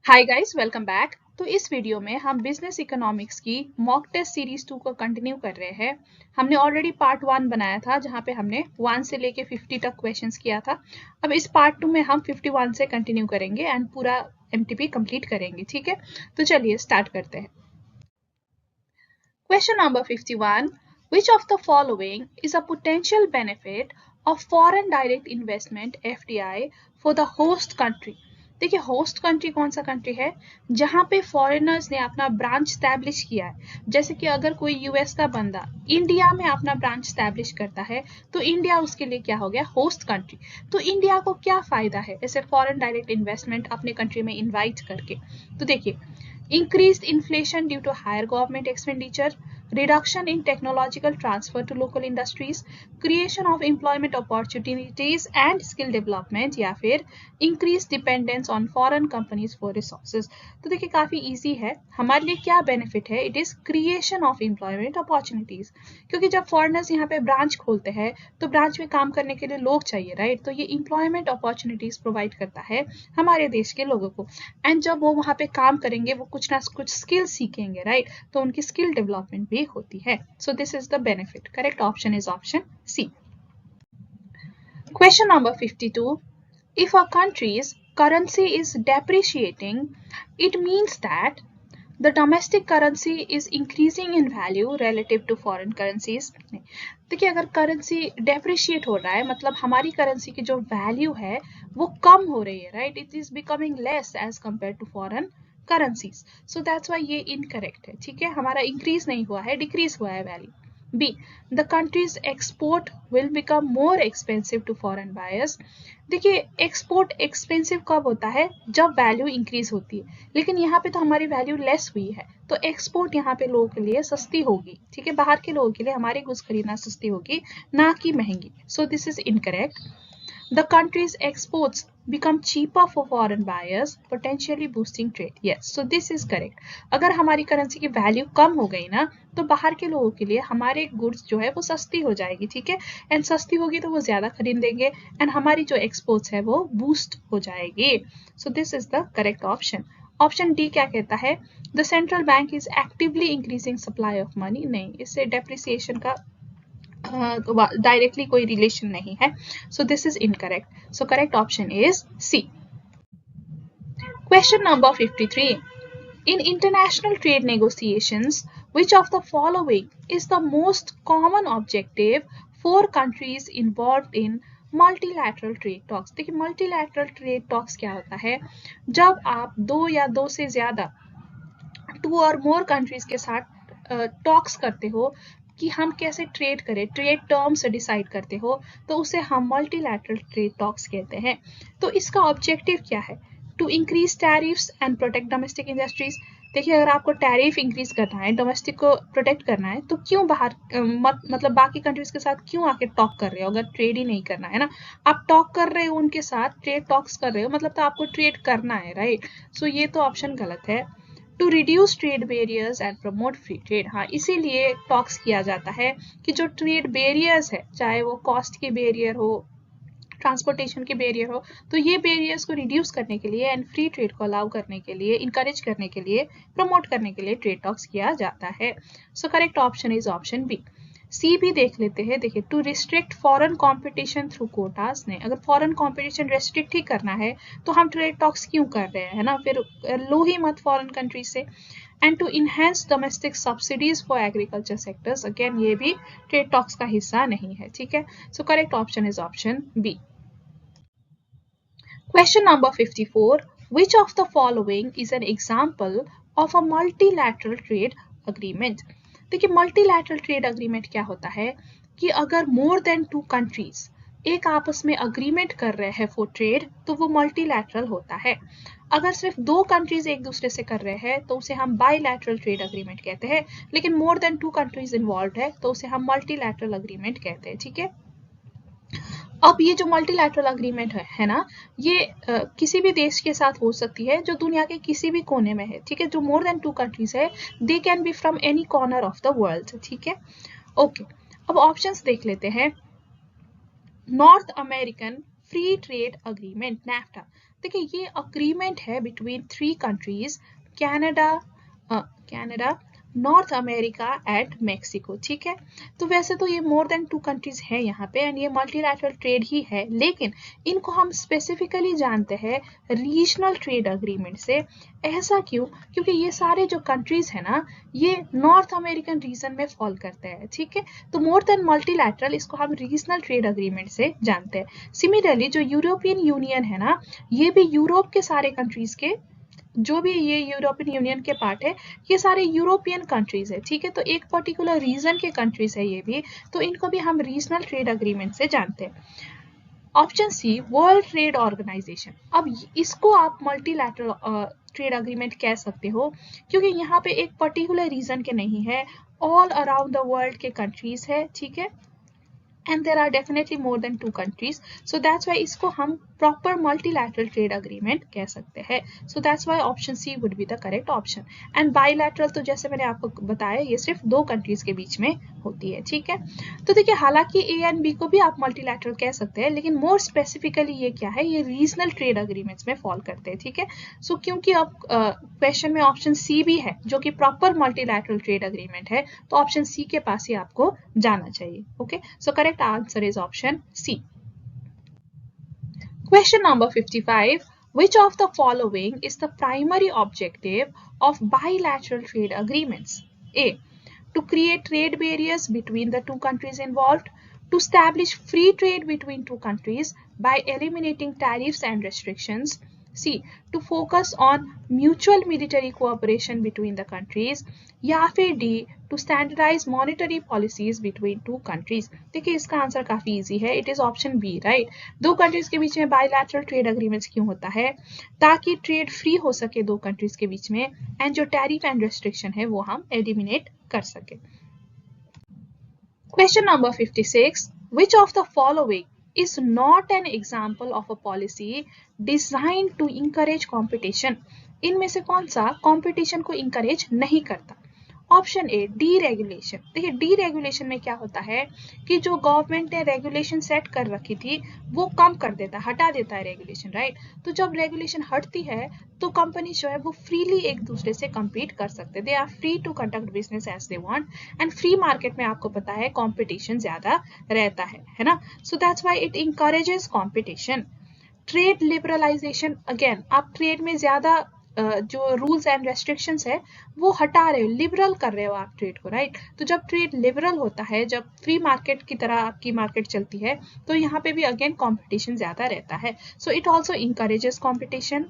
Hi guys, welcome back. तो इस video में हम बिजनेस इकोनॉमिक्स की मॉक टेस्ट सीरीज 2 को कंटिन्यू कर रहे हैं। हमने ऑलरेडी पार्ट 1 बनाया था जहां पे हमने 1 से लेके 50 तक क्वेश्चंस किया था। अब इस पार्ट 2 में हम 51 से कंटिन्यू करेंगे एंड पूरा एमटीपी कंप्लीट करेंगे। ठीक है, तो चलिए स्टार्ट करते हैं। Question number 51, which of the following is a potential benefit of foreign direct investment FDI for the host country? देखिए, होस्ट कंट्री कौन सा कंट्री है जहां पे फॉरेनर्स ने अपना ब्रांच स्टैब्लिश किया है। जैसे कि अगर कोई यूएस का बंदा इंडिया में अपना ब्रांच स्टैब्लिश करता है तो इंडिया उसके लिए क्या हो गया, होस्ट कंट्री। तो इंडिया को क्या फायदा है ऐसे फॉरेन डायरेक्ट इन्वेस्टमेंट अपने कंट्री में इन्वाइट करके? तो देखिए, increased inflation due to higher government expenditure, reduction in technological transfer to local industries, creation of employment opportunities and skill development, या फिर increased dependence on foreign companies for resources। तो देखिए, काफी इजी है। हमारे लिए क्या बेनिफिट है? It is creation of employment opportunities, क्योंकि जब फॉरेनर्स यहाँ पे ब्रांच खोलते हैं तो ब्रांच में काम करने के लिए लोग चाहिए, राइट? तो ये एम्प्लॉयमेंट अपॉर्चुनिटीज प्रोवाइड करता है हमारे देश के लोगों को। एंड जब वो वहाँ पे काम करेंगे वो कुछ ना कुछ स्किल सीखेंगे, राइट? तो उनकी स्किल डेवलपमेंट भी होती है। So this is the benefit. Correct option is option C. Question number 52. If a country's currency is depreciating, it means that the domestic currency is increasing in value relative to foreign currencies. देखिए, अगर currency depreciate हो रहा है मतलब हमारी currency की जो value है वो कम हो रही है, right? It is becoming less as compare to foreign currencies. So that's why ये इनकरेक्ट है। ठीक है, हमारा इंक्रीज नहीं हुआ है, डिक्रीज हुआ है value. B. The country's export will become more expensive to foreign buyers. देखिए, एक्सपोर्ट एक्सपेंसिव कब होता है? जब वैल्यू इंक्रीज होती है, लेकिन यहाँ पे तो हमारी वैल्यू लेस हुई है तो एक्सपोर्ट यहाँ पे लोगों के लिए सस्ती होगी। ठीक है, बाहर के लोगों के लिए हमारी गुड्स खरीदना सस्ती होगी, ना कि महंगी। सो this is incorrect. The country's exports become cheaper for foreign buyers, potentially boosting trade. Yes, so this is correct. अगर हमारी करेंसी की वैल्यू कम हो गई ना तो बाहर के लोगों के लिए हमारे गुड्स जो है वो सस्ती हो जाएगी। ठीक है, एंड सस्ती होगी तो वो ज्यादा खरीदेंगे एंड हमारी जो एक्सपोर्ट्स है वो बूस्ट हो जाएगी। So this is the correct option. Option D क्या कहता है? The central bank is actively increasing supply of money. नहीं, इससे डेप्रिसिएशन का डायरेक्टली कोई रिलेशन नहीं है। So this is incorrect. So correct option is C. Question number 53. In international trade negotiations, which of the following is the most common objective for countries involved in multilateral trade talks? देखिए, multilateral trade talks क्या होता है? जब आप दो या दो से ज्यादा, टू और मोर कंट्रीज के साथ टॉक्स करते हो कि हम कैसे ट्रेड करें, ट्रेड टर्म्स डिसाइड करते हो, तो उसे हम मल्टीलैटरल ट्रेड टॉक्स कहते हैं। तो इसका ऑब्जेक्टिव क्या है? To increase tariffs and protect domestic industries. देखिए, अगर आपको टैरिफ इंक्रीज करना है, डोमेस्टिक को प्रोटेक्ट करना है, तो क्यों बाहर मतलब बाकी कंट्रीज के साथ क्यों आके टॉक कर रहे हो? अगर ट्रेड ही नहीं करना है ना, आप टॉक कर रहे हो उनके साथ, ट्रेड टॉक्स कर रहे हो, मतलब तो आपको ट्रेड करना है, राइट? सो ये तो ऑप्शन गलत है। To reduce trade barriers and promote free trade. हाँ, इसीलिए टॉक्स किया जाता है कि जो ट्रेड बैरियर्स है, चाहे वो कॉस्ट के बैरियर हो, ट्रांसपोर्टेशन के बैरियर हो, तो ये बैरियर्स को रिड्यूस करने के लिए एंड फ्री ट्रेड को अलाउ करने के लिए, इंकरेज करने के लिए, प्रमोट करने के लिए ट्रेड टॉक्स किया जाता है। So correct option is option B. C भी देख लेते हैं। देखिए, to restrict foreign competition through quotas. ने अगर फॉरेन कंपटीशन रेस्ट्रिक्ट ही करना है तो हम ट्रेड टॉक्स क्यों कर रहे हैं, है ना? फिर लो ही मत फॉरेन कंट्री से। And to enhance domestic subsidies for agriculture sectors, again ये भी ट्रेड टॉक्स का हिस्सा नहीं है। ठीक है, so correct option is option B. Question number 54. Which of the following is an example of a multilateral trade agreement? देखिए, multilateral trade agreement क्या होता है कि अगर more than two countries एक आपस में agreement कर रहे हैं for trade तो वो multilateral होता है। अगर सिर्फ दो countries एक दूसरे से कर रहे हैं तो उसे हम bilateral trade agreement कहते हैं, लेकिन more than two countries involved है तो उसे हम multilateral agreement कहते हैं। ठीक है, अब ये जो मल्टीलैटरल अग्रीमेंट है ना, ये किसी भी देश के साथ हो सकती है जो दुनिया के किसी भी कोने में है। ठीक है, जो मोर देन टू कंट्रीज है, they can be from any corner of the world. ठीक है, ओके। अब ऑप्शंस देख लेते हैं। North American free trade agreement, NAFTA. देखिए ये अग्रीमेंट है between 3 countries, Canada, North America and Mexico, ठीक है। तो वैसे तो ये मोर देन 2 कंट्रीज है यहाँ पे एंड ये मल्टीलैटरल ट्रेड ही है, लेकिन इनको हम स्पेसिफिकली जानते हैं रीजनल ट्रेड अग्रीमेंट से। ऐसा क्यों? क्योंकि ये सारे जो कंट्रीज है ना, ये नॉर्थ अमेरिकन रीजन में फॉल करते हैं, ठीक है। तो मोर देन मल्टीलैटरल, इसको हम रीजनल ट्रेड अग्रीमेंट से जानते हैं। सिमिलरली जो यूरोपियन यूनियन है ना, ये भी यूरोप के सारे कंट्रीज के, जो भी ये यूरोपियन यूनियन के पार्ट है, ये सारे यूरोपियन कंट्रीज है, ठीक है। तो एक पर्टिकुलर रीजन के कंट्रीज है ये भी, तो इनको भी हम रीजनल ट्रेड अग्रीमेंट से जानते हैं। Option C, world trade organisation. अब इसको आप मल्टीलैटरल ट्रेड अग्रीमेंट कह सकते हो, क्योंकि यहाँ पे एक पर्टिकुलर रीजन के नहीं है, ऑल अराउंड द वर्ल्ड के कंट्रीज है, ठीक है। And there are definitely more than 2 countries, so that's why इसको हम proper multilateral trade agreement कह सकते हैं। So that's why option C would be the correct option. And bilateral तो जैसे मैंने आपको बताया, ये सिर्फ 2 countries के बीच में होती है, ठीक है। तो देखिए हालांकि A and B को भी आप multilateral कह सकते हैं, लेकिन more specifically ये क्या है, ये regional trade agreements में fall करते हैं, ठीक है। So क्योंकि अब क्वेश्चन में ऑप्शन C भी है जो कि proper multilateral trade agreement है, तो ऑप्शन C के पास ही आपको जाना चाहिए, okay. So correct answer is option C. Question number 55. Which of the following is the primary objective of bilateral trade agreements? A. To create trade barriers between the 2 countries involved. To establish free trade between 2 countries by eliminating tariffs and restrictions. C. To focus on mutual military cooperation between the countries. या फिर D. To standardize monetary policies between 2 countries. देखिए इसका answer काफी easy है, it is option B, right. 2 countries के बीच में bilateral trade agreements क्यों होता है? ताकि ट्रेड फ्री हो सके 2 कंट्रीज के बीच में, एंड जो टैरिफ एंड रेस्ट्रिक्शन है वो हम एलिमिनेट कर सके। Question number 56. Which of the following is not an example of a policy designed to encourage competition? इनमें से कौन सा कंपटीशन को इंकरेज नहीं करता? Option A, deregulation. देखिए डीरेगुलेशन में क्या होता है कि जो गवर्नमेंट ने रेगुलेशन सेट कर रखी थी वो कम कर देता है, हटा देता है रेगुलेशन, राइट। तो जब रेगुलेशन हटती है तो कंपनी जो है वो फ्रीली एक दूसरे से compete कर सकते हैं, they are free to conduct business as they want, and free market में आपको पता है कंपटीशन ज्यादा रहता है ना। So that's why it encourages competition. Trade liberalisation, again आप ट्रेड में ज्यादा जो रूल्स एंड रेस्ट्रिक्शंस है वो हटा रहे हो, लिबरल कर रहे हो आप ट्रेड को, राइट। तो जब ट्रेड लिबरल होता है, जब फ्री मार्केट की तरह आपकी मार्केट चलती है, तो यहाँ पे भी अगेन कंपटीशन ज्यादा रहता है। So it also encourages competition.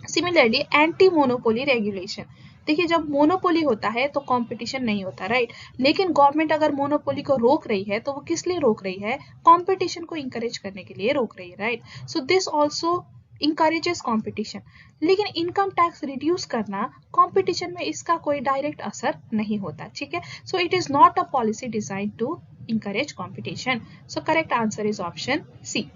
Similarly anti monopoly regulation, देखिए जब मोनोपोली होता है तो कंपटीशन नहीं होता, राइट। लेकिन गवर्नमेंट अगर मोनोपोली को रोक रही है तो वो किस लिए रोक रही है? कंपटीशन को इंकरेज करने के लिए रोक रही है, right. So this also encourages competition. लेकिन इनकम टैक्स रिड्यूस करना, कंपटीशन में इसका कोई डायरेक्ट असर नहीं होता, ठीक है। So it is not a policy design to encourage competition. So correct answer is option C.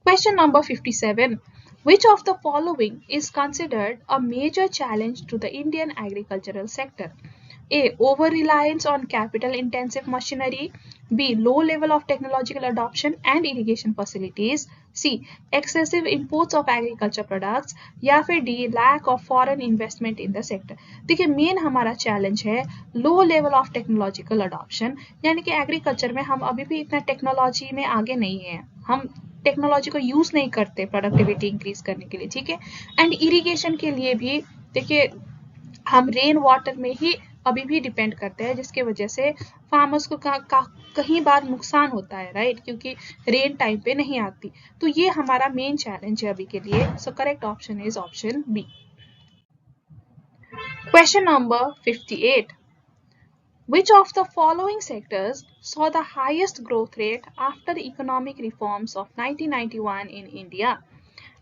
Question number 57. Which of the following is considered a major challenge to the Indian agricultural sector? A. Over-reliance on capital-intensive machinery. B. Low level of technological adoption and irrigation facilities. C. Excessive imports of agriculture products. या फिर D. Lack of foreign investment in the sector. देखिए main हमारा challenge है low level of technological adoption, यानी कि agriculture में हम अभी भी इतना टेक्नोलॉजी में आगे नहीं है, हम टेक्नोलॉजी को यूज नहीं करते प्रोडक्टिविटी इंक्रीज करने के लिए, ठीक है। एंड इरिगेशन के लिए भी देखिए हम रेन वाटर में ही अभी भी डिपेंड करते हैं, जिसके वजह से फार्मर्स को कहीं बार नुकसान होता है, राइट, क्योंकि रेन टाइम पे नहीं आती। तो ये हमारा मेन चैलेंज है अभी के लिए। So correct option is option B. Question number 58. Which of the following sectors saw the highest growth rate after the economic reforms of 1991 in India?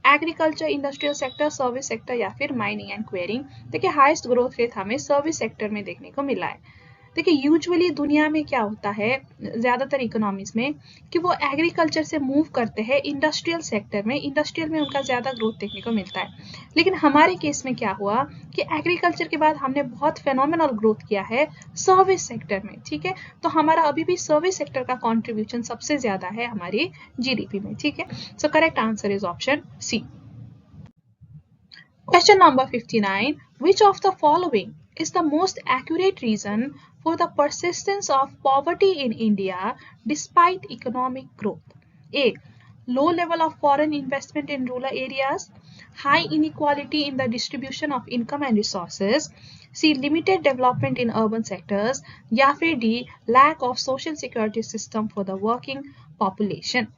Agriculture, industrial sector, service sector या फिर mining and quarrying. देखिए highest growth rate हमें service sector में देखने को मिला है। देखिए यूजुअली दुनिया में क्या होता है ज़्यादातर इकोनॉमीज में कि वो एग्रीकल्चर से मूव करते हैं इंडस्ट्रियल सेक्टर में, इंडस्ट्रियल में उनका ज़्यादा ग्रोथ देखने को मिलता है। लेकिन हमारे केस में क्या हुआ कि एग्रीकल्चर के बाद हमने बहुत फेनोमेनल ग्रोथ किया है सर्विस सेक्टर में, ठीक है। तो हमारा अभी भी सर्विस सेक्टर का कॉन्ट्रीब्यूशन सबसे ज़्यादा है हमारी जीडीपी में, ठीक है। So correct answer is option C. Question number 59. Which of the following is the most accurate reason for the persistence of poverty in India despite economic growth? A. Low level of foreign investment in rural areas. High inequality in the distribution of income and resources. C. Limited development in urban sectors. या फिर D. Lack of social security system for the working population.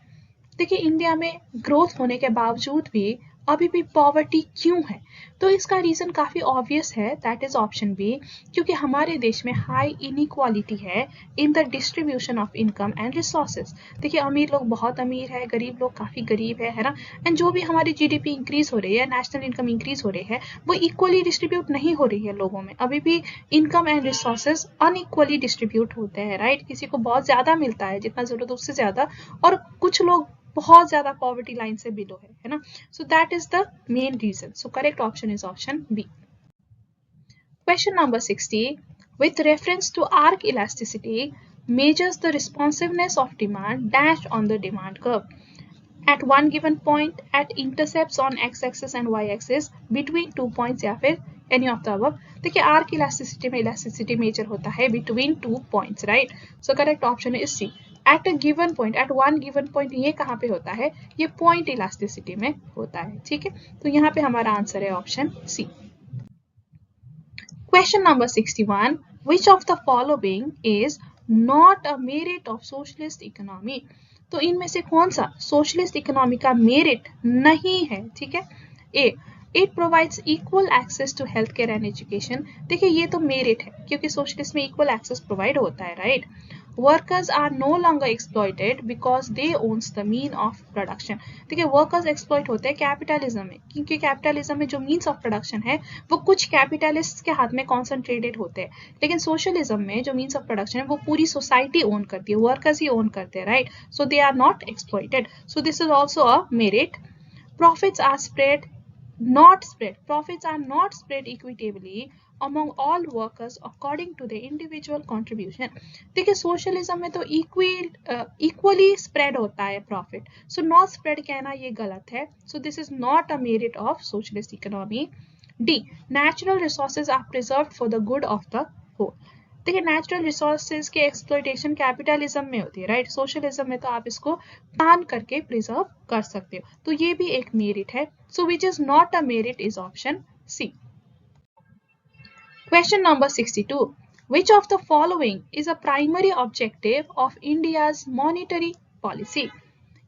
देखिए India में growth होने के बावजूद भी अभी भी पॉवर्टी क्यों है? तो इसका रीजन काफी ऑब्वियस है, दैट इज ऑप्शन बी, क्योंकि हमारे देश में हाई इनइक्वालिटी है in the distribution of income and resources. देखिए अमीर लोग बहुत अमीर है, गरीब लोग काफी गरीब है ना। एंड जो भी हमारी जीडीपी इंक्रीज हो रही है, नेशनल इनकम इंक्रीज हो रही है, वो इक्वली डिस्ट्रीब्यूट नहीं हो रही है लोगों में। अभी भी income and resources unequally distribute होते हैं, राइट। किसी को बहुत ज्यादा मिलता है, जितना जरूरत उससे ज्यादा, और कुछ लोग बहुत ज्यादा पॉवर्टी लाइन से बिलो है ना। So that is the main reason. So correct option is option B. Question number 60. With reference to arc elasticity, measures the responsiveness of demand dash on the demand curve at one given point, at intercepts on x-axis and y-axis, between 2 points या फिर any of the above. देखिए arc elasticity में elasticity major होता है between 2 points, right? So correct option is C. At a given point, at one given point, ये कहाँ पे होता है? ये point elasticity में होता है, ठीक है। तो यहाँ पे हमारा आंसर है option C. Question number 61. Which of the following is not a merit of socialist economy? तो इनमें से कौन सा सोशलिस्ट इकोनॉमी का मेरिट नहीं है, ठीक है। A. It provides equal access to health care and education. देखिए ये तो मेरिट है क्योंकि सोशलिस्ट में इक्वल एक्सेस प्रोवाइड होता है, right. Workers are no longer exploited because they owns the mean of production. देखिए वर्कर्स एक्सप्लॉइट होते हैं कैपिटलिज्म में, क्योंकि कैपिटलिज्म में जो मीन्स ऑफ प्रोडक्शन है वो कुछ कैपिटलिस्ट के हाथ में कॉन्सेंट्रेटेड होते हैं। लेकिन सोशलिज्म में जो मीन्स ऑफ प्रोडक्शन है वो पूरी सोसाइटी ओन करती है, वर्कर्स ही ओन करते हैं, right. So they are not exploited. So this is also a merit. Profits are not spread equitably among all workers according to the individual contribution. देखिए socialism में तो इक्वली स्प्रेड होता है profit, so not spread कहना ये गलत है। So this is not a merit of socialist economy. D. Natural resources are preserved for the good of the whole. देखिए नेचुरल रिसोर्सेज की एक्सप्लॉइटेशन कैपिटलिज्म में होती है, राइट। सोशलिज्म में तो आप इसको प्लान करके प्रिजर्व कर सकते हो, तो ये भी एक मेरिट है। So which is not a merit is option C. Question number 62. Which of the following is a primary objective of India's monetary policy?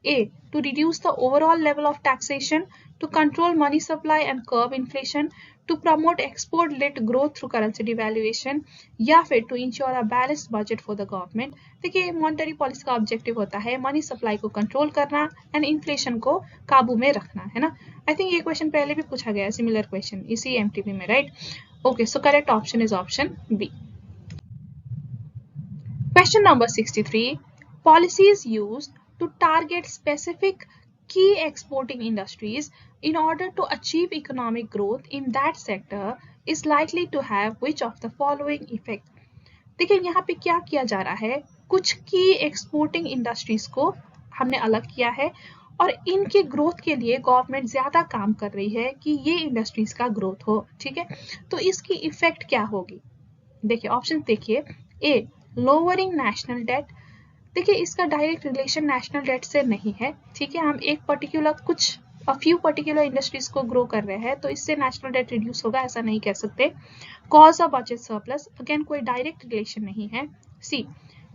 A. To reduce the overall level of taxation, to control money supply and curb inflation, to promote export-led growth through currency devaluation, या फिर to ensure a balanced budget for the government. देखिए monetary policy का objective होता है money supply को control करना and inflation को काबू में रखना, है ना। आई थिंक ये क्वेश्चन पहले भी पूछा गया है, सिमिलर क्वेश्चन इसी एमटीपी में, right. Okay, so correct option is option B. Question number 63. Policies used to target specific key exporting industries in order to achieve economic growth in that sector is likely to have which of the following effect? देखिए यहाँ पे क्या किया जा रहा है, कुछ की एक्सपोर्टिंग इंडस्ट्रीज को हमने अलग किया है और इनके ग्रोथ के लिए गवर्नमेंट ज्यादा काम कर रही है कि ये इंडस्ट्रीज का ग्रोथ हो, ठीक है। तो इसकी इफेक्ट क्या होगी? देखिए ऑप्शन देखिए। ए. Lowering national debt. देखिए इसका डायरेक्ट रिलेशन नेशनल डेट से नहीं है, ठीक है। हम एक पर्टिकुलर कुछ फ्यू पर्टिकुलर इंडस्ट्रीज को ग्रो कर रहे हैं तो इससे नेशनल डेट रिड्यूस होगा, ऐसा नहीं कह सकते। Because of budget surplus, again कोई डायरेक्ट रिलेशन नहीं है। C.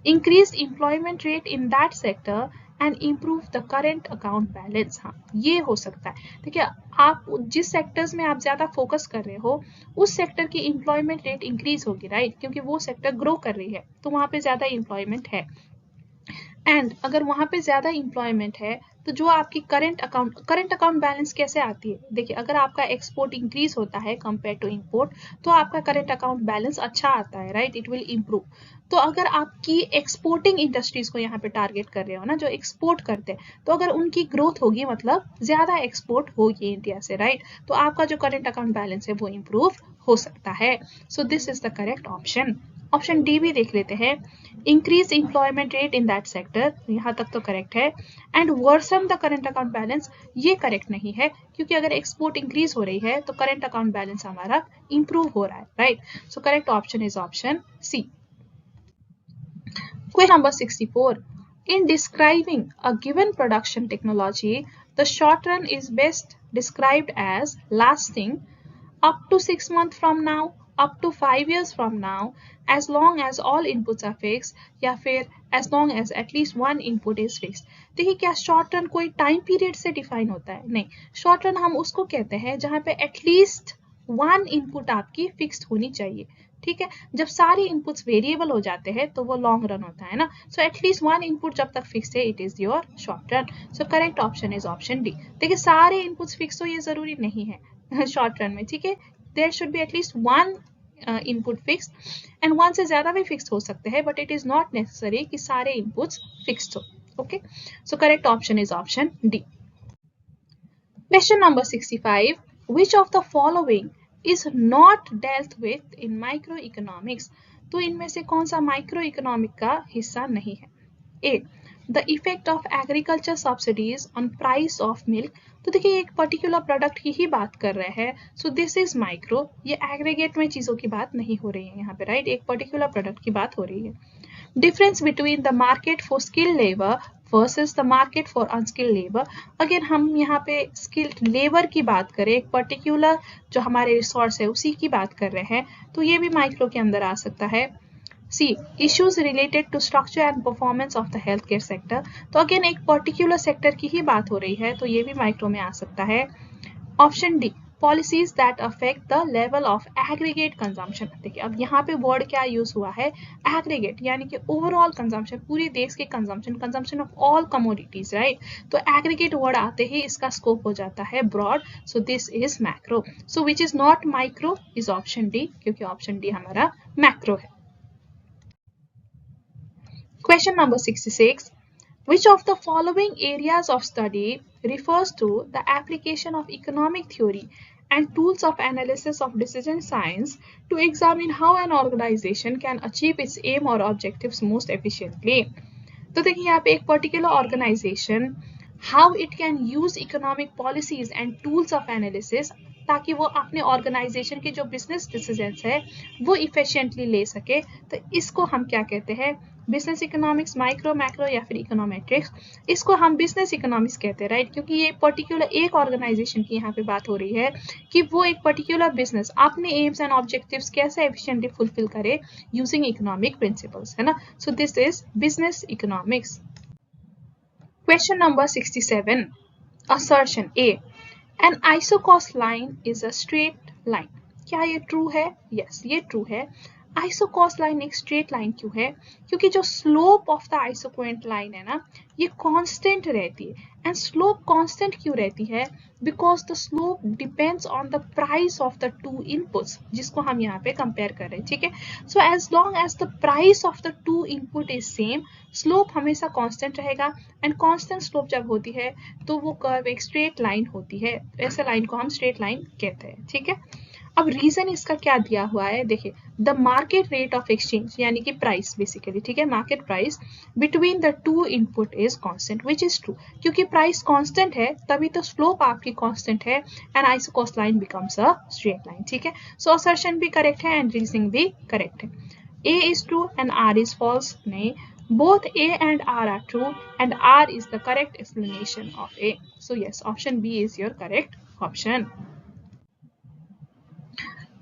Increase employment rate in that sector and improve the current account balance. हाँ ये हो सकता है। देखिए आप जिस सेक्टर्स में आप ज्यादा फोकस कर रहे हो उस सेक्टर की एम्प्लॉयमेंट रेट इंक्रीज होगी, राइट, क्योंकि वो सेक्टर ग्रो कर रही है तो वहां पे ज्यादा एम्प्लॉयमेंट है। एंड अगर वहां पे ज्यादा इंप्लॉयमेंट है तो जो आपकी करंट अकाउंट बैलेंस कैसे आती है, देखिए अगर आपका एक्सपोर्ट इंक्रीज होता है कंपेयर टू इंपोर्ट तो आपका करंट अकाउंट बैलेंस अच्छा आता है, राइट, इट विल इम्प्रूव। तो अगर आपकी एक्सपोर्टिंग इंडस्ट्रीज को यहाँ पे टारगेट कर रहे हो ना, जो एक्सपोर्ट करते हैं, तो अगर उनकी ग्रोथ होगी मतलब ज्यादा एक्सपोर्ट होगी इंडिया से, राइट, तो आपका जो करंट अकाउंट बैलेंस है वो इम्प्रूव हो सकता है। So this is the correct option. Option D भी देख लेते हैं, increase employment rate in that sector, यहाँ तक तो करेक्ट है। And worsen the current account balance, ये करेक्ट नहीं है, क्योंकि अगर एक्सपोर्ट इंक्रीज हो रही है तो करंट अकाउंट बैलेंस हमारा इंप्रूव हो रहा है, right. So correct option is option C. Question number 64. In describing a given production technology, the short run is best described as lasting up to 6 months from now, up to 5 years from now, as long as all inputs are fixed, या फिर as long as at least one input is fixed। देखिए क्या short run कोई time period से define होता है? नहीं, short run हम उसको कहते हैं जहां पे एटलीस्ट वन इनपुट आपकी फिक्स्ड होनी चाहिए, ठीक है। जब सारे इनपुट्स वेरिएबल हो जाते हैं तो वो लॉन्ग रन होता है ना। सो एटलीस्ट वन इनपुट जब तक फिक्स है it is your short run. So correct option is option D. देखिए सारे इनपुट्स फिक्स हो ये जरूरी नहीं है शॉर्ट रन में, ठीक है, there should be at least one input fix, and one से ज्यादा भी फिक्स हो सकते हैं, but it is not necessary कि सारे इनपुट्स फिक्स्ड हो। Okay, so correct option is option D. Question number 65. Which of the following is not dealt with in microeconomics? तो इनमें से कौन सा माइक्रो इकोनॉमिक का हिस्सा नहीं है? A, the effect of agriculture subsidies on price of milk. तो देखिए एक पर्टिकुलर प्रोडक्ट की ही बात कर रहे हैं, सो दिस इज माइक्रो, ये एग्रीगेट में चीजों की बात नहीं हो रही है यहाँ पे, राइट, एक पर्टिकुलर प्रोडक्ट की बात हो रही है। Difference between the market for skilled labour versus the market for unskilled labour. Again हम यहाँ पे स्किल्ड लेबर की बात करें, एक पर्टिकुलर जो हमारे रिसोर्स है उसी की बात कर रहे हैं, तो ये भी माइक्रो के अंदर आ सकता है। C, issues related to structure and performance of the health care sector. तो अगेन एक पर्टिकुलर सेक्टर की ही बात हो रही है, तो ये भी माइक्रो में आ सकता है। Option D, policies that affect the level of aggregate consumption. देखिए अब यहाँ पे वर्ड क्या यूज हुआ है, एग्रीगेट, यानी कि ओवरऑल कंजम्पशन, पूरे देश के consumption of all commodities, right. तो एग्रीगेट वर्ड आते ही इसका स्कोप हो जाता है broad, so this is macro. So which is not micro is option D, क्योंकि ऑप्शन डी हमारा मैक्रो है। Question number 66. Which of the following areas of study refers to the application of economic theory and tools of analysis of decision science to examine how an organization can achieve its aim or objectives most efficiently? तो देखिए यहाँ पे एक particular organisation how it can use economic policies and tools of analysis ताकि वो अपने organisation के जो बिजनेस डिसीजंस है वो इफिशिएंटली ले सके, तो इसको हम क्या कहते हैं, बिजनेस इकोनॉमिक्स, माइक्रो, मैक्रो या फिर इकोनोमेट्रिक्स। इसको हम बिजनेस इकोनॉमिक्स कहते हैं, राइट, क्योंकि ये पर्टिकुलर एक ऑर्गेनाइजेशन की यहाँ पे बात हो रही है कि वो एक पर्टिकुलर बिजनेस अपने एम्स एंड ऑब्जेक्टिव्स कैसे एफिशिएंटली फुलफिल करे यूजिंग इकोनॉमिक प्रिंसिपल्स, है ना। सो this is business economics. Question number 67. Assertion A. An isocost line is a straight line. क्या ये ट्रू है? यस, ये ट्रू है। आइसोकॉस्ट लाइन एक स्ट्रेट लाइन क्यों है? क्योंकि जो slope of the isoquant line है ना, ये कांस्टेंट रहती है। एंड स्लोप कांस्टेंट क्यों रहती है? Because the slope depends on the price of the to inputs, जिसको हम यहाँ पे कंपेयर कर रहे हैं, ठीक है। So as long as the price of the two input is same, slope हमेशा कांस्टेंट रहेगा। एंड कांस्टेंट स्लोप जब होती है तो वो कर्व एक स्ट्रेट लाइन होती है, ऐसे लाइन को हम स्ट्रेट लाइन कहते हैं, ठीक है। अब रीजन इसका क्या दिया हुआ है, देखिए the market rate of exchange यानी कि प्राइस बेसिकली, ठीक है, market price between the two input is constant, which is true, क्योंकि प्राइस कांस्टेंट है तभी तो स्लोप आपकी कांस्टेंट है and isocost line becomes a straight line, ठीक है। सो असर्शन भी करेक्ट है एंड रीजनिंग भी करेक्ट है। A is true and R is false, नहीं, both A and R are true and R is the correct explanation of A. So yes, option B is your correct option.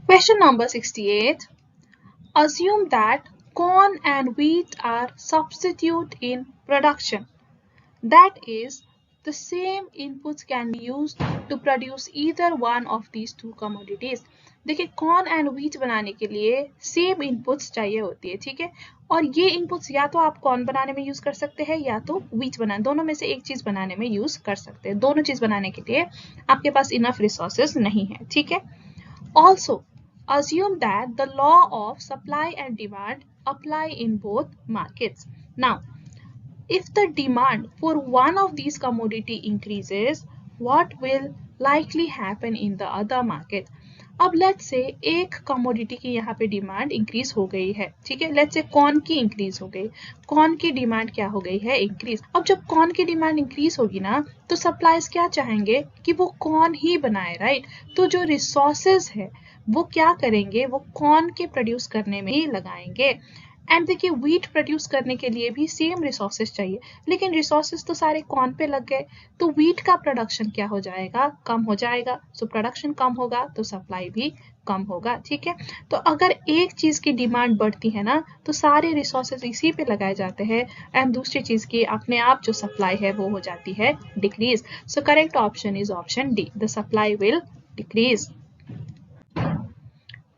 Question number 68. Assume that corn and wheat are substitute in production. That is, the same inputs can be used to produce either one of these two commodities. देखिए corn and wheat बनाने के लिए same inputs चाहिए होती है, ठीक है, और ये इनपुट्स या तो आप कॉर्न बनाने में यूज कर सकते हैं या तो व्हीट बनाने, दोनों में से एक चीज बनाने में यूज कर सकते हैं। दोनों चीज बनाने के लिए आपके पास इनफ रिसोर्सेज नहीं है, ठीक है। Also assume that the law of supply and demand apply in both markets. Now, if the demand for one of these commodity increases, what will likely happen in the other market? अब let's say एक commodity की यहाँ पे demand increase हो गई है, ठीक है, लेट्स से कॉर्न की इंक्रीज हो गई, कॉर्न की डिमांड क्या हो गई है, इंक्रीज। अब जब कॉर्न की डिमांड इंक्रीज होगी ना तो सप्लायर्स क्या चाहेंगे कि वो कॉर्न ही बनाए, राइट। तो जो रिसोर्सेज है वो क्या करेंगे, वो कॉर्न के प्रोड्यूस करने में ही लगाएंगे। एंड देखिए व्हीट प्रोड्यूस करने के लिए भी सेम रिसोर्सेज चाहिए, लेकिन रिसोर्सेज तो सारे कॉर्न पे लग गए, तो व्हीट का प्रोडक्शन क्या हो जाएगा, कम हो जाएगा। सो प्रोडक्शन कम होगा तो सप्लाई भी कम होगा, ठीक है। तो अगर एक चीज की डिमांड बढ़ती है ना तो सारे रिसोर्सेज इसी पे लगाए जाते हैं एंड दूसरी चीज की अपने आप जो सप्लाई है वो हो जाती है decrease. So correct option is option D, the supply will decrease.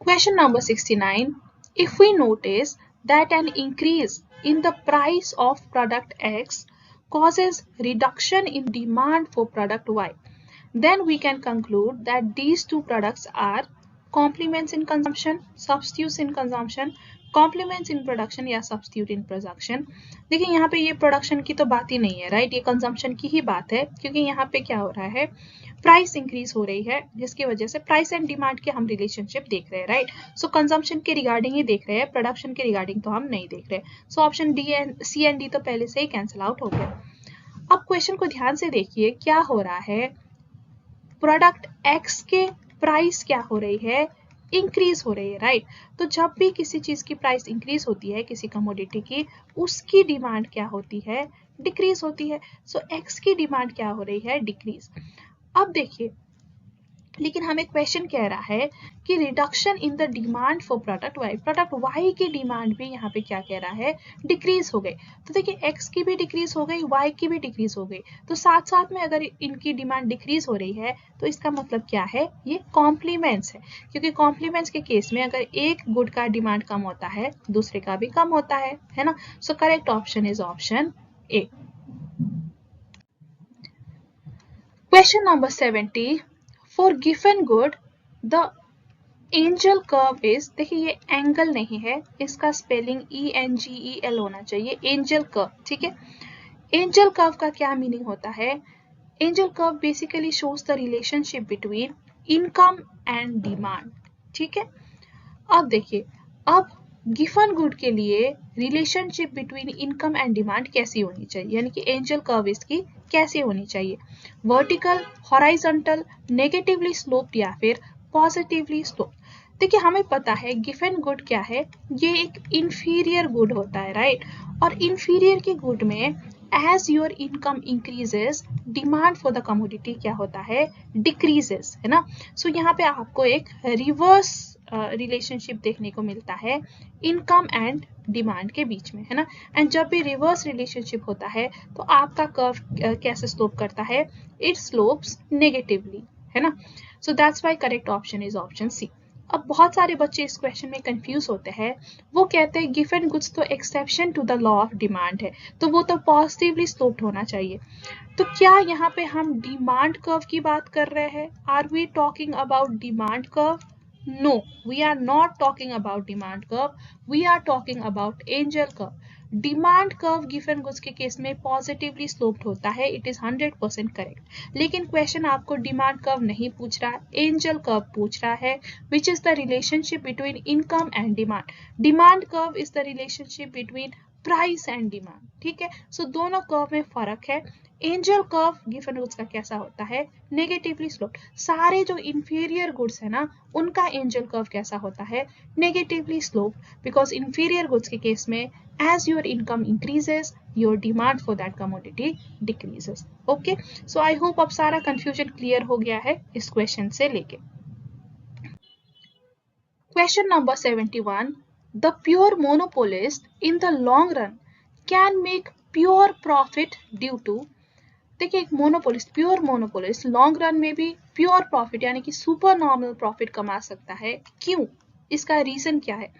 Question number 69. If we notice that an increase in the price of product X causes reduction in demand for product Y, then we can conclude that these two products are complements in consumption, substitutes in consumption, complements in production या substitute in production। देखिए यहाँ पे ये production की तो बात ही नहीं है, राइट, ये कंजम्पशन की ही बात है, क्योंकि यहाँ पे क्या हो रहा है, प्राइस इंक्रीज हो रही है जिसकी वजह से प्राइस एंड डिमांड के हम रिलेशनशिप देख रहे हैं, राइट। सो कंजम्पशन के रिगार्डिंग ही देख रहे हैं, प्रोडक्शन के रिगार्डिंग तो हम नहीं देख रहे। So option D and C and D तो पहले से ही कैंसिल आउट हो गया। अब क्वेश्चन को ध्यान से देखिए, क्या हो रहा है, प्रोडक्ट एक्स के प्राइस क्या हो रही है, इंक्रीज हो रही है, राइट। तो जब भी किसी चीज की प्राइस इंक्रीज होती है, किसी कमोडिटी की, उसकी डिमांड क्या होती है, डिक्रीज होती है। सो एक्स की डिमांड क्या हो रही है, डिक्रीज। अब देखिए, लेकिन हमें क्वेश्चन कह रहा है कि reduction in the demand for product Y, product Y की डिमांड भी यहाँ पे क्या कह रहा है, डिक्रीज हो गई। तो देखिए एक्स की भी डिक्रीज हो गई, वाई की भी डिक्रीज हो गई, तो साथ साथ में अगर इनकी डिमांड डिक्रीज हो रही है तो इसका मतलब क्या है, ये कॉम्प्लीमेंट्स है, क्योंकि कॉम्प्लीमेंट्स के केस में अगर एक गुड का डिमांड कम होता है दूसरे का भी कम होता है ना। सो correct option is option A. Question number 70. For given good, the angel curve is, देखिए ये एंगल नहीं है, इसका स्पेलिंग ENGEL होना चाहिए, एंजल कर्व, ठीक है। एंजल कर्व का क्या मीनिंग होता है, angel curve basically shows the relationship between income and demand, ठीक है। अब देखिए, अब गिवन गुड के लिए relationship between income and demand कैसी होनी चाहिए, यानी कि एंजल कर्व इसकी कैसी होनी चाहिए, वर्टिकल, हॉराइजॉन्टल, नेगेटिवली स्लोप्ड या फिर पॉजिटिवली स्लोप्ड। देखिए हमें पता है गिवन गुड क्या है, ये एक इंफीरियर गुड होता है, राइट। और इंफीरियर के गुड में as your income increases, demand for the commodity क्या होता है, डिक्रीजेस, है ना। सो यहाँ पे आपको एक रिवर्स रिलेशनशिप देखने को मिलता है इनकम एंड डिमांड के बीच में, है ना। एंड जब भी रिवर्स रिलेशनशिप होता है तो आपका कर्व कैसे स्लोप करता है, इट स्लोप्स नेगेटिवली, है ना। So that's why correct option is option C. अब बहुत सारे बच्चे इस क्वेश्चन में कंफ्यूज होते हैं, वो कहते हैं गिवन गुड्स तो exception to the law of demand है, तो वो तो पॉजिटिवली स्लोप्ड होना चाहिए। तो क्या यहाँ पे हम डिमांड कर्व की बात कर रहे हैं, are we talking about demand curve? No, we are not talking about demand curve. We are talking about angel curve. Demand curve given goods के केस में पॉजिटिवली स्लोप्ड होता है, इट इज 100% करेक्ट। लेकिन क्वेश्चन आपको demand curve नहीं पूछ रहा, angel curve पूछ रहा है, which is the relationship between income and demand. Demand curve is the relationship between price and demand, ठीक है। सो दोनों कर्व में फर्क है। एंजल कर्व गिवन गुड्स का कैसा होता है, नेगेटिवली स्लोप्ड। सारे जो इंफीरियर गुड्स है ना उनका एंजल कर्व कैसा होता है, negatively sloped, because inferior goods के केस में as your income increases your demand for that commodity decreases. Okay, so I hope अब सारा कंफ्यूजन क्लियर हो गया है इस क्वेश्चन से लेके। Question number 71. The pure monopolist in the long run can make pure profit due to देखिए एक monopolist, pure monopolist long run में भी प्योर प्रॉफिट यानी कि सुपर नॉर्मल प्रॉफिट कमा सकता है। क्यों? इसका रीजन क्या है?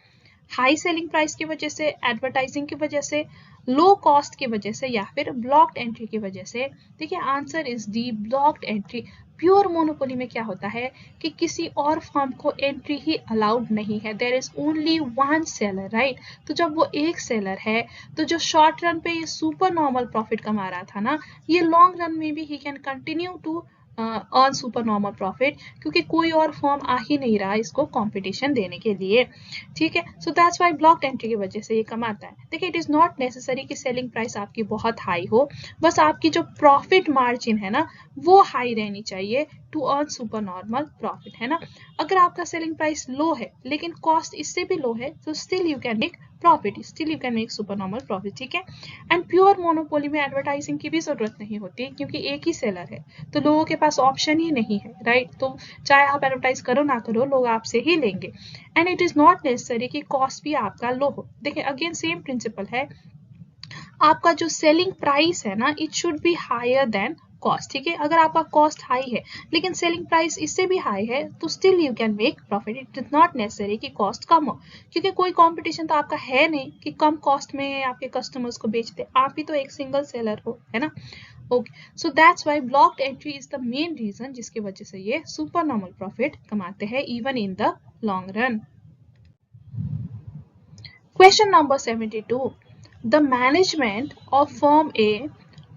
हाई सेलिंग प्राइस की वजह से, एडवर्टाइजिंग की वजह से, लो कॉस्ट की वजह से, या फिर ब्लॉक्ड एंट्री की वजह से? देखिए answer is D, blocked entry. Pure monopoly में क्या होता है कि किसी और फर्म को एंट्री ही अलाउड नहीं है, there is only one seller, right? तो जब वो एक सेलर है तो जो शॉर्ट रन पे ये सुपर नॉर्मल प्रॉफिट कमा रहा था ना, ये लॉन्ग रन में भी he can continue to earn super normal profit, क्योंकि कोई और फॉर्म आ ही नहीं रहा इसको कंपटीशन देने के लिए। ठीक है, सो दैट्स वाई ब्लॉक्ड एंट्री की वजह से ये कमाता है। देखिए इट इज नॉट नेसेसरी कि सेलिंग प्राइस आपकी बहुत हाई हो, बस आपकी जो प्रॉफिट मार्जिन है ना वो हाई रहनी चाहिए to earn super normal profit, है ना? अगर आपका सेलिंग प्राइस लो है लेकिन कॉस्ट इससे भी लो है तो still you can make profit, still you can make super normal profit. ठीक है, एंड प्योर मोनोपोली में एडवर्टाइजिंग की भी जरूरत नहीं होती क्योंकि एक ही सेलर है तो लोगों के पास ऑप्शन ही नहीं है, राइट? तो चाहे आप एडवर्टाइज करो ना करो, लोग आपसे ही लेंगे। And it is not necessary कि कॉस्ट भी आपका लो हो। देखिए अगेन सेम प्रिंसिपल है, आपका जो सेलिंग प्राइस है ना it should be higher than cost. ठीक है, अगर आपका कॉस्ट हाई है लेकिन सेलिंग प्राइस इससे भी हाई है तो still you can make profit. It is not necessary कि कॉस्ट कम हो, क्योंकि कोई कंपटीशन तो आपका है नहीं कि कम कॉस्ट में आपके कस्टमर्स को बेचते, आप ही तो एक सिंगल सेलर हो, है ना? Okay, so that's why blocked entry is the main reason जिसकी वजह से ये सुपर नॉर्मल प्रॉफिट कमाते हैं even in the long run. Question number 72. The management of firm A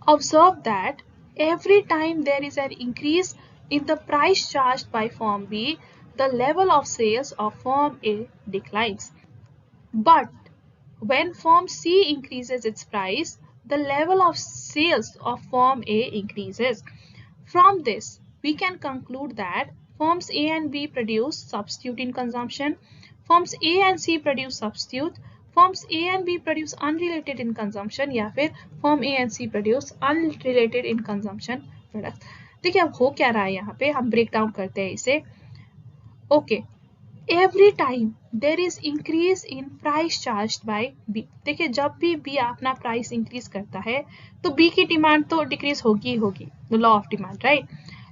observed that every time there is an increase in the price charged by firm B, the level of sales of firm A declines. But when firm C increases its price, the level of sales of firm A increases. From this, we can conclude that firms A and B produce substitute in consumption, firms A and C produce substitute, firms A and B produce unrelated in consumption, या फिर firm A and C produce unrelated in consumption products। देखिए अब हो क्या रहा है यहाँ पे, हम ब्रेक डाउन करते हैं इसे। Okay, every time there is increase in price charged by B. देखिए जब भी बी अपना प्राइस इंक्रीज करता है तो बी की डिमांड तो डिक्रीज होगी ही होगी, लॉ ऑफ डिमांड, राइट?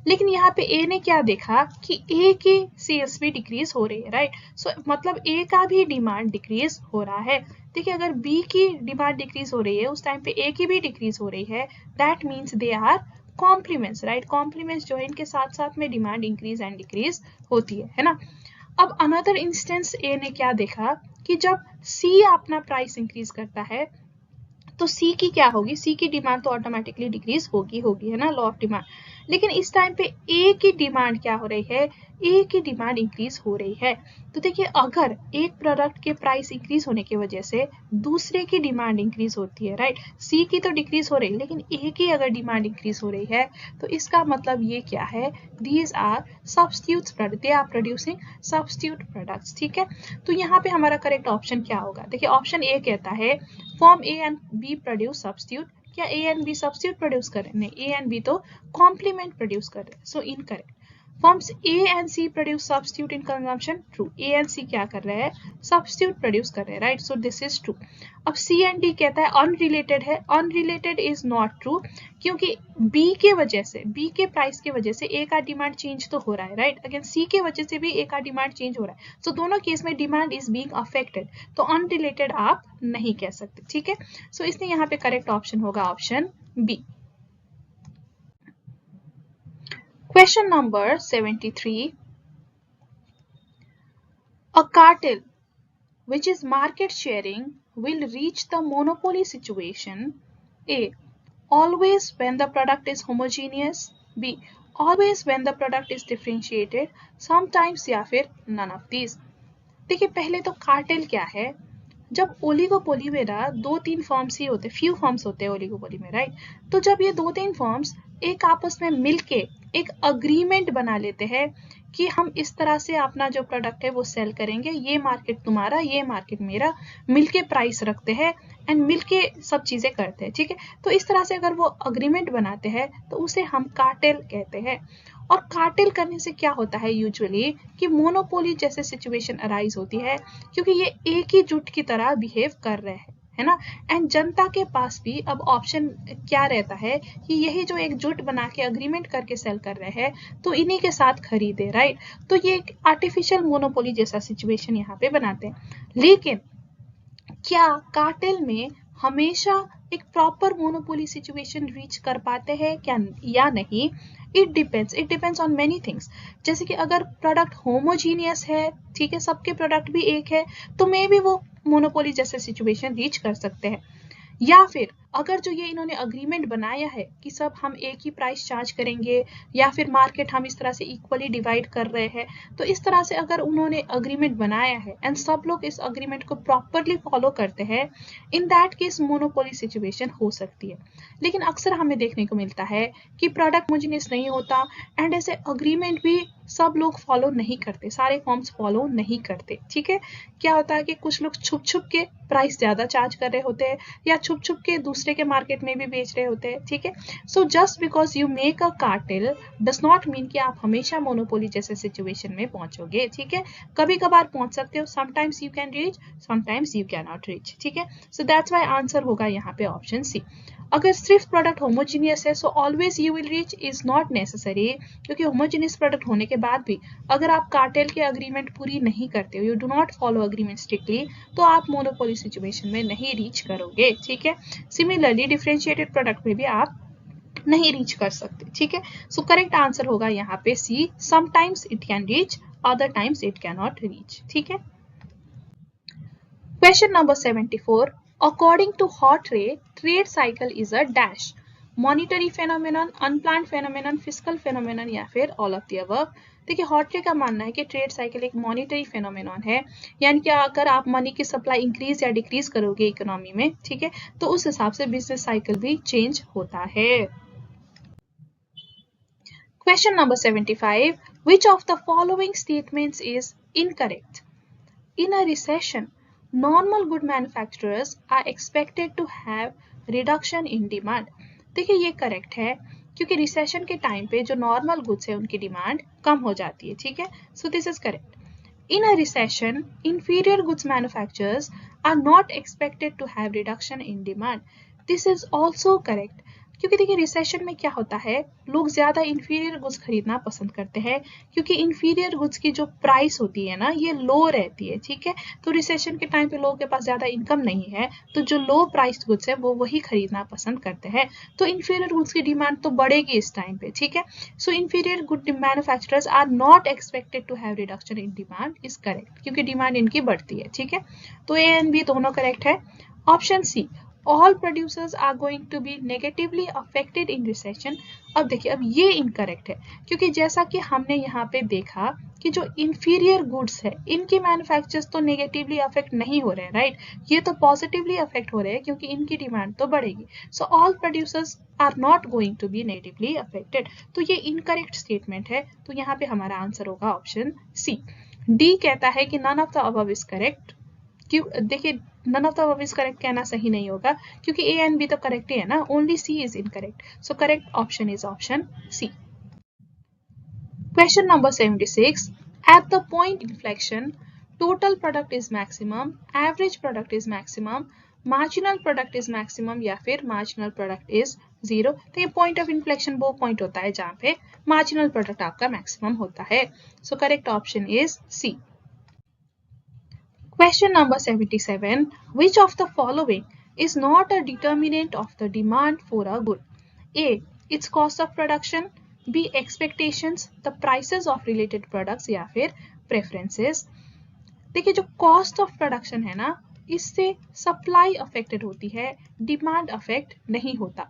लेकिन यहाँ पे ए ने क्या देखा कि ए की सेल्स भी डिक्रीज हो रही है, राइट? सो मतलब ए का भी डिमांड डिक्रीज हो रहा है। देखिए अगर बी की डिमांड डिक्रीज हो रही है उस टाइम पे ए की भी डिक्रीज हो रही है, that means they are complements, right? Complements जो है इनके साथ साथ में डिमांड इंक्रीज एंड डिक्रीज होती है ना? अब अनदर इंस्टेंस ए ने क्या देखा कि जब सी अपना प्राइस इंक्रीज करता है तो सी की क्या होगी, सी की डिमांड तो ऑटोमेटिकली डिक्रीज होगी है ना, लॉ ऑफ डिमांड। लेकिन इस टाइम पे ए की डिमांड क्या हो रही है, ए की डिमांड इंक्रीज हो रही है। तो देखिए अगर एक प्रोडक्ट के प्राइस इंक्रीज होने की वजह से दूसरे की डिमांड इंक्रीज होती है, राइट? सी की तो डिक्रीज हो रही है लेकिन ए की अगर डिमांड इंक्रीज हो रही है तो इसका मतलब ये क्या है, these are substitute product, they are producing substitute products. ठीक है, तो यहाँ पे हमारा करेक्ट ऑप्शन क्या होगा? देखिए ऑप्शन ए कहता है form A and B produce substitute. क्या A and B substitute produce कर रहे हैं? नहीं, ए एंड बी तो कॉम्प्लीमेंट प्रोड्यूस कर रहे हैं, so incorrect. Forms A and C produce substitute in consumption, true. A and C क्या कर रहे हैं, सब्स्टिट्यूट प्रोड्यूस कर रहे हैं, right? So this is true. अब सी एंड डी कहता है अनरिलेटेड है, अनरिलेटेड इज नॉट ट्रू, क्योंकि बी के वजह से, बी के प्राइस के वजह से ए का डिमांड चेंज तो हो रहा है, राइट? अगेन सी के वजह से भी ए का डिमांड चेंज हो रहा है, सो दोनों केस में डिमांड इज बीइंग अफेक्टेड, तो अनरिलेटेड आप नहीं कह सकते। ठीक है, सो इसलिए यहाँ पे करेक्ट ऑप्शन होगा option B. Question number 73. A cartel, which is market sharing, will reach the monopoly situation. A. Always when the product is homogeneous. B. Always when the product is differentiated. Sometimes या फिर none of these. देखिए पहले तो cartel क्या है, जब oligopoly में ना 2-3 फर्म्स ही होते, फ्यू फर्म्स होते हैं ओलिगोपोली में, राइट? तो जब ये 2-3 फर्म्स एक आपस में मिलके एक अग्रीमेंट बना लेते हैं कि हम इस तरह से अपना जो प्रोडक्ट है वो सेल करेंगे, ये मार्केट तुम्हारा, ये मार्केट मेरा, मिलके प्राइस रखते हैं एंड मिलके सब चीजें करते हैं। ठीक है, तो इस तरह से अगर वो अग्रीमेंट बनाते हैं तो उसे हम कार्टेल कहते हैं। और कार्टेल करने से क्या होता है यूजुअली कि मोनोपोली जैसे सिचुएशन अराइज होती है, क्योंकि ये एक ही जुट की तरह बिहेव कर रहे हैं, है ना। एंड जनता के पास भी अब ऑप्शन क्या रहता है कि यही जो एकजुट बना के अग्रीमेंट करके सेल कर रहे हैं तो इन्हीं के साथ खरीदे, राइट। तो ये एक आर्टिफिशियल मोनोपोली जैसा सिचुएशन यहाँ पे बनाते हैं। लेकिन क्या कार्टेल में हमेशा एक प्रॉपर मोनोपोली सिचुएशन रीच कर पाते हैं क्या या नहीं? It depends on many things. जैसे कि अगर प्रोडक्ट होमोजीनियस है, ठीक है, सबके प्रोडक्ट भी एक है, तो मे बी वो मोनोपोली जैसे सिचुएशन रीच कर सकते हैं। या फिर अगर जो ये इन्होंने अग्रीमेंट बनाया है कि सब हम एक ही प्राइस चार्ज करेंगे या फिर मार्केट हम इस तरह से इक्वली डिवाइड कर रहे हैं, तो इस तरह से अगर उन्होंने अग्रीमेंट बनाया है एंड सब लोग इस अग्रीमेंट को प्रॉपरली फॉलो करते हैं, in that case monopoly situation हो सकती है। लेकिन अक्सर हमें देखने को मिलता है कि प्रोडक्ट होमोजेनियस नहीं होता एंड ऐसे अग्रीमेंट भी सब लोग फॉलो नहीं करते, सारे फॉर्म्स फॉलो नहीं करते, ठीक है। क्या होता है कि कुछ लोग छुप छुप के प्राइस ज्यादा चार्ज कर रहे होते हैं या छुप छुप के दूसरे के मार्केट में भी बेच रहे होते हैं, ठीक है। So just because you make a cartel does not mean कि आप हमेशा मोनोपोली जैसे सिचुएशन में पहुंचोगे, ठीक है। कभी कभार पहुंच सकते हो, sometimes you can reach, sometimes you can not reach, ठीक है। सो दैट्स व्हाई आंसर होगा यहाँ पे ऑप्शन सी। अगर सिर्फ प्रोडक्ट होमोजीनियस है so always you will reach is not necessary, क्योंकि होमोजीनियस प्रोडक्ट होने के बाद भी अगर आप कार्टेल के अग्रीमेंट पूरी नहीं करते हो, you do not follow agreement strictly, तो आप मोनोपोली सिचुएशन में नहीं रीच करोगे, ठीक है। सिमिलरली डिफरेंशिएटेड प्रोडक्ट में भी आप नहीं रीच कर सकते, ठीक है। सो करेक्ट आंसर होगा यहाँ पे C, sometimes it can reach, other times it can not reach, ठीक है। Question number 74. According to Hawtrey, trade cycle is a dash. Monetary phenomenon, unplanned phenomenon, fiscal phenomenon या फिर all of the above. देखिए हॉटरे का मानना है कि trade cycle एक मॉनिटरी फेनोमेनॉन है, यानी कि अगर आप मनी की सप्लाई इंक्रीज या डिक्रीज करोगे इकोनॉमी में, ठीक है, तो उस हिसाब से बिजनेस साइकिल भी चेंज होता है। Question number 75. Which of the following statements is incorrect? In a recession, normal good manufacturers are expected to have reduction in demand. देखिए ये करेक्ट है, क्योंकि रिसेशन के टाइम पे जो नॉर्मल गुड्स है उनकी डिमांड कम हो जाती है, ठीक है। So this is correct. In a recession, inferior goods manufacturers are not expected to have reduction in demand. This is also correct. क्योंकि देखिए रिसेशन में क्या होता है, लोग ज्यादा इंफीरियर गुड्स खरीदना पसंद करते हैं, क्योंकि इंफीरियर गुड्स की जो प्राइस होती है ना ये लो रहती है, ठीक है। तो रिसेशन के टाइम पे लोगों के पास ज्यादा इनकम नहीं है, तो जो लो प्राइस गुड्स है वो वही खरीदना पसंद करते हैं, तो इंफीरियर गुड्स की डिमांड तो बढ़ेगी इस टाइम पे, ठीक है। So inferior good manufacturers are not expected to have reduction in demand is correct, क्योंकि डिमांड इनकी बढ़ती है, ठीक है। तो ए एंड बी दोनों करेक्ट है। Option C, all producers are going to be negatively affected in recession. अब देखिए अब ये इनकरेक्ट है, क्योंकि जैसा कि हमने यहाँ पे देखा कि जो इंफीरियर गुड्स है इनके मैन्युफैक्चरर्स तो नेगेटिवली अफेक्ट नहीं हो रहे हैं, राइट, ये तो पॉजिटिवली अफेक्ट हो रहे हैं क्योंकि इनकी डिमांड तो बढ़ेगी। So all producers are not going to be negatively affected, तो ये इनकरेक्ट स्टेटमेंट है, तो यहाँ पे हमारा आंसर होगा ऑप्शन सी। डी कहता है कि none of the above is correct. क्यों, देखिए none of the above is correct कहना सही नहीं होगा, क्योंकि ए एंड बी तो करेक्ट ही है ना, only C is incorrect. So correct option is option C. Question number 76. At the point inflection, total product is maximum, average product is maximum, marginal product is maximum या फिर marginal product is zero. तो ये point of inflection वो point होता है जहाँ पे marginal product आपका maximum होता है. So correct option is C. Question number 77. Which of the following is not a determinant of the demand for a good? A. Its cost of production. B. Expectations, the prices of related products या फिर preferences. देखिए जो cost of production है ना, इससे supply affected होती है, demand affect नहीं होता,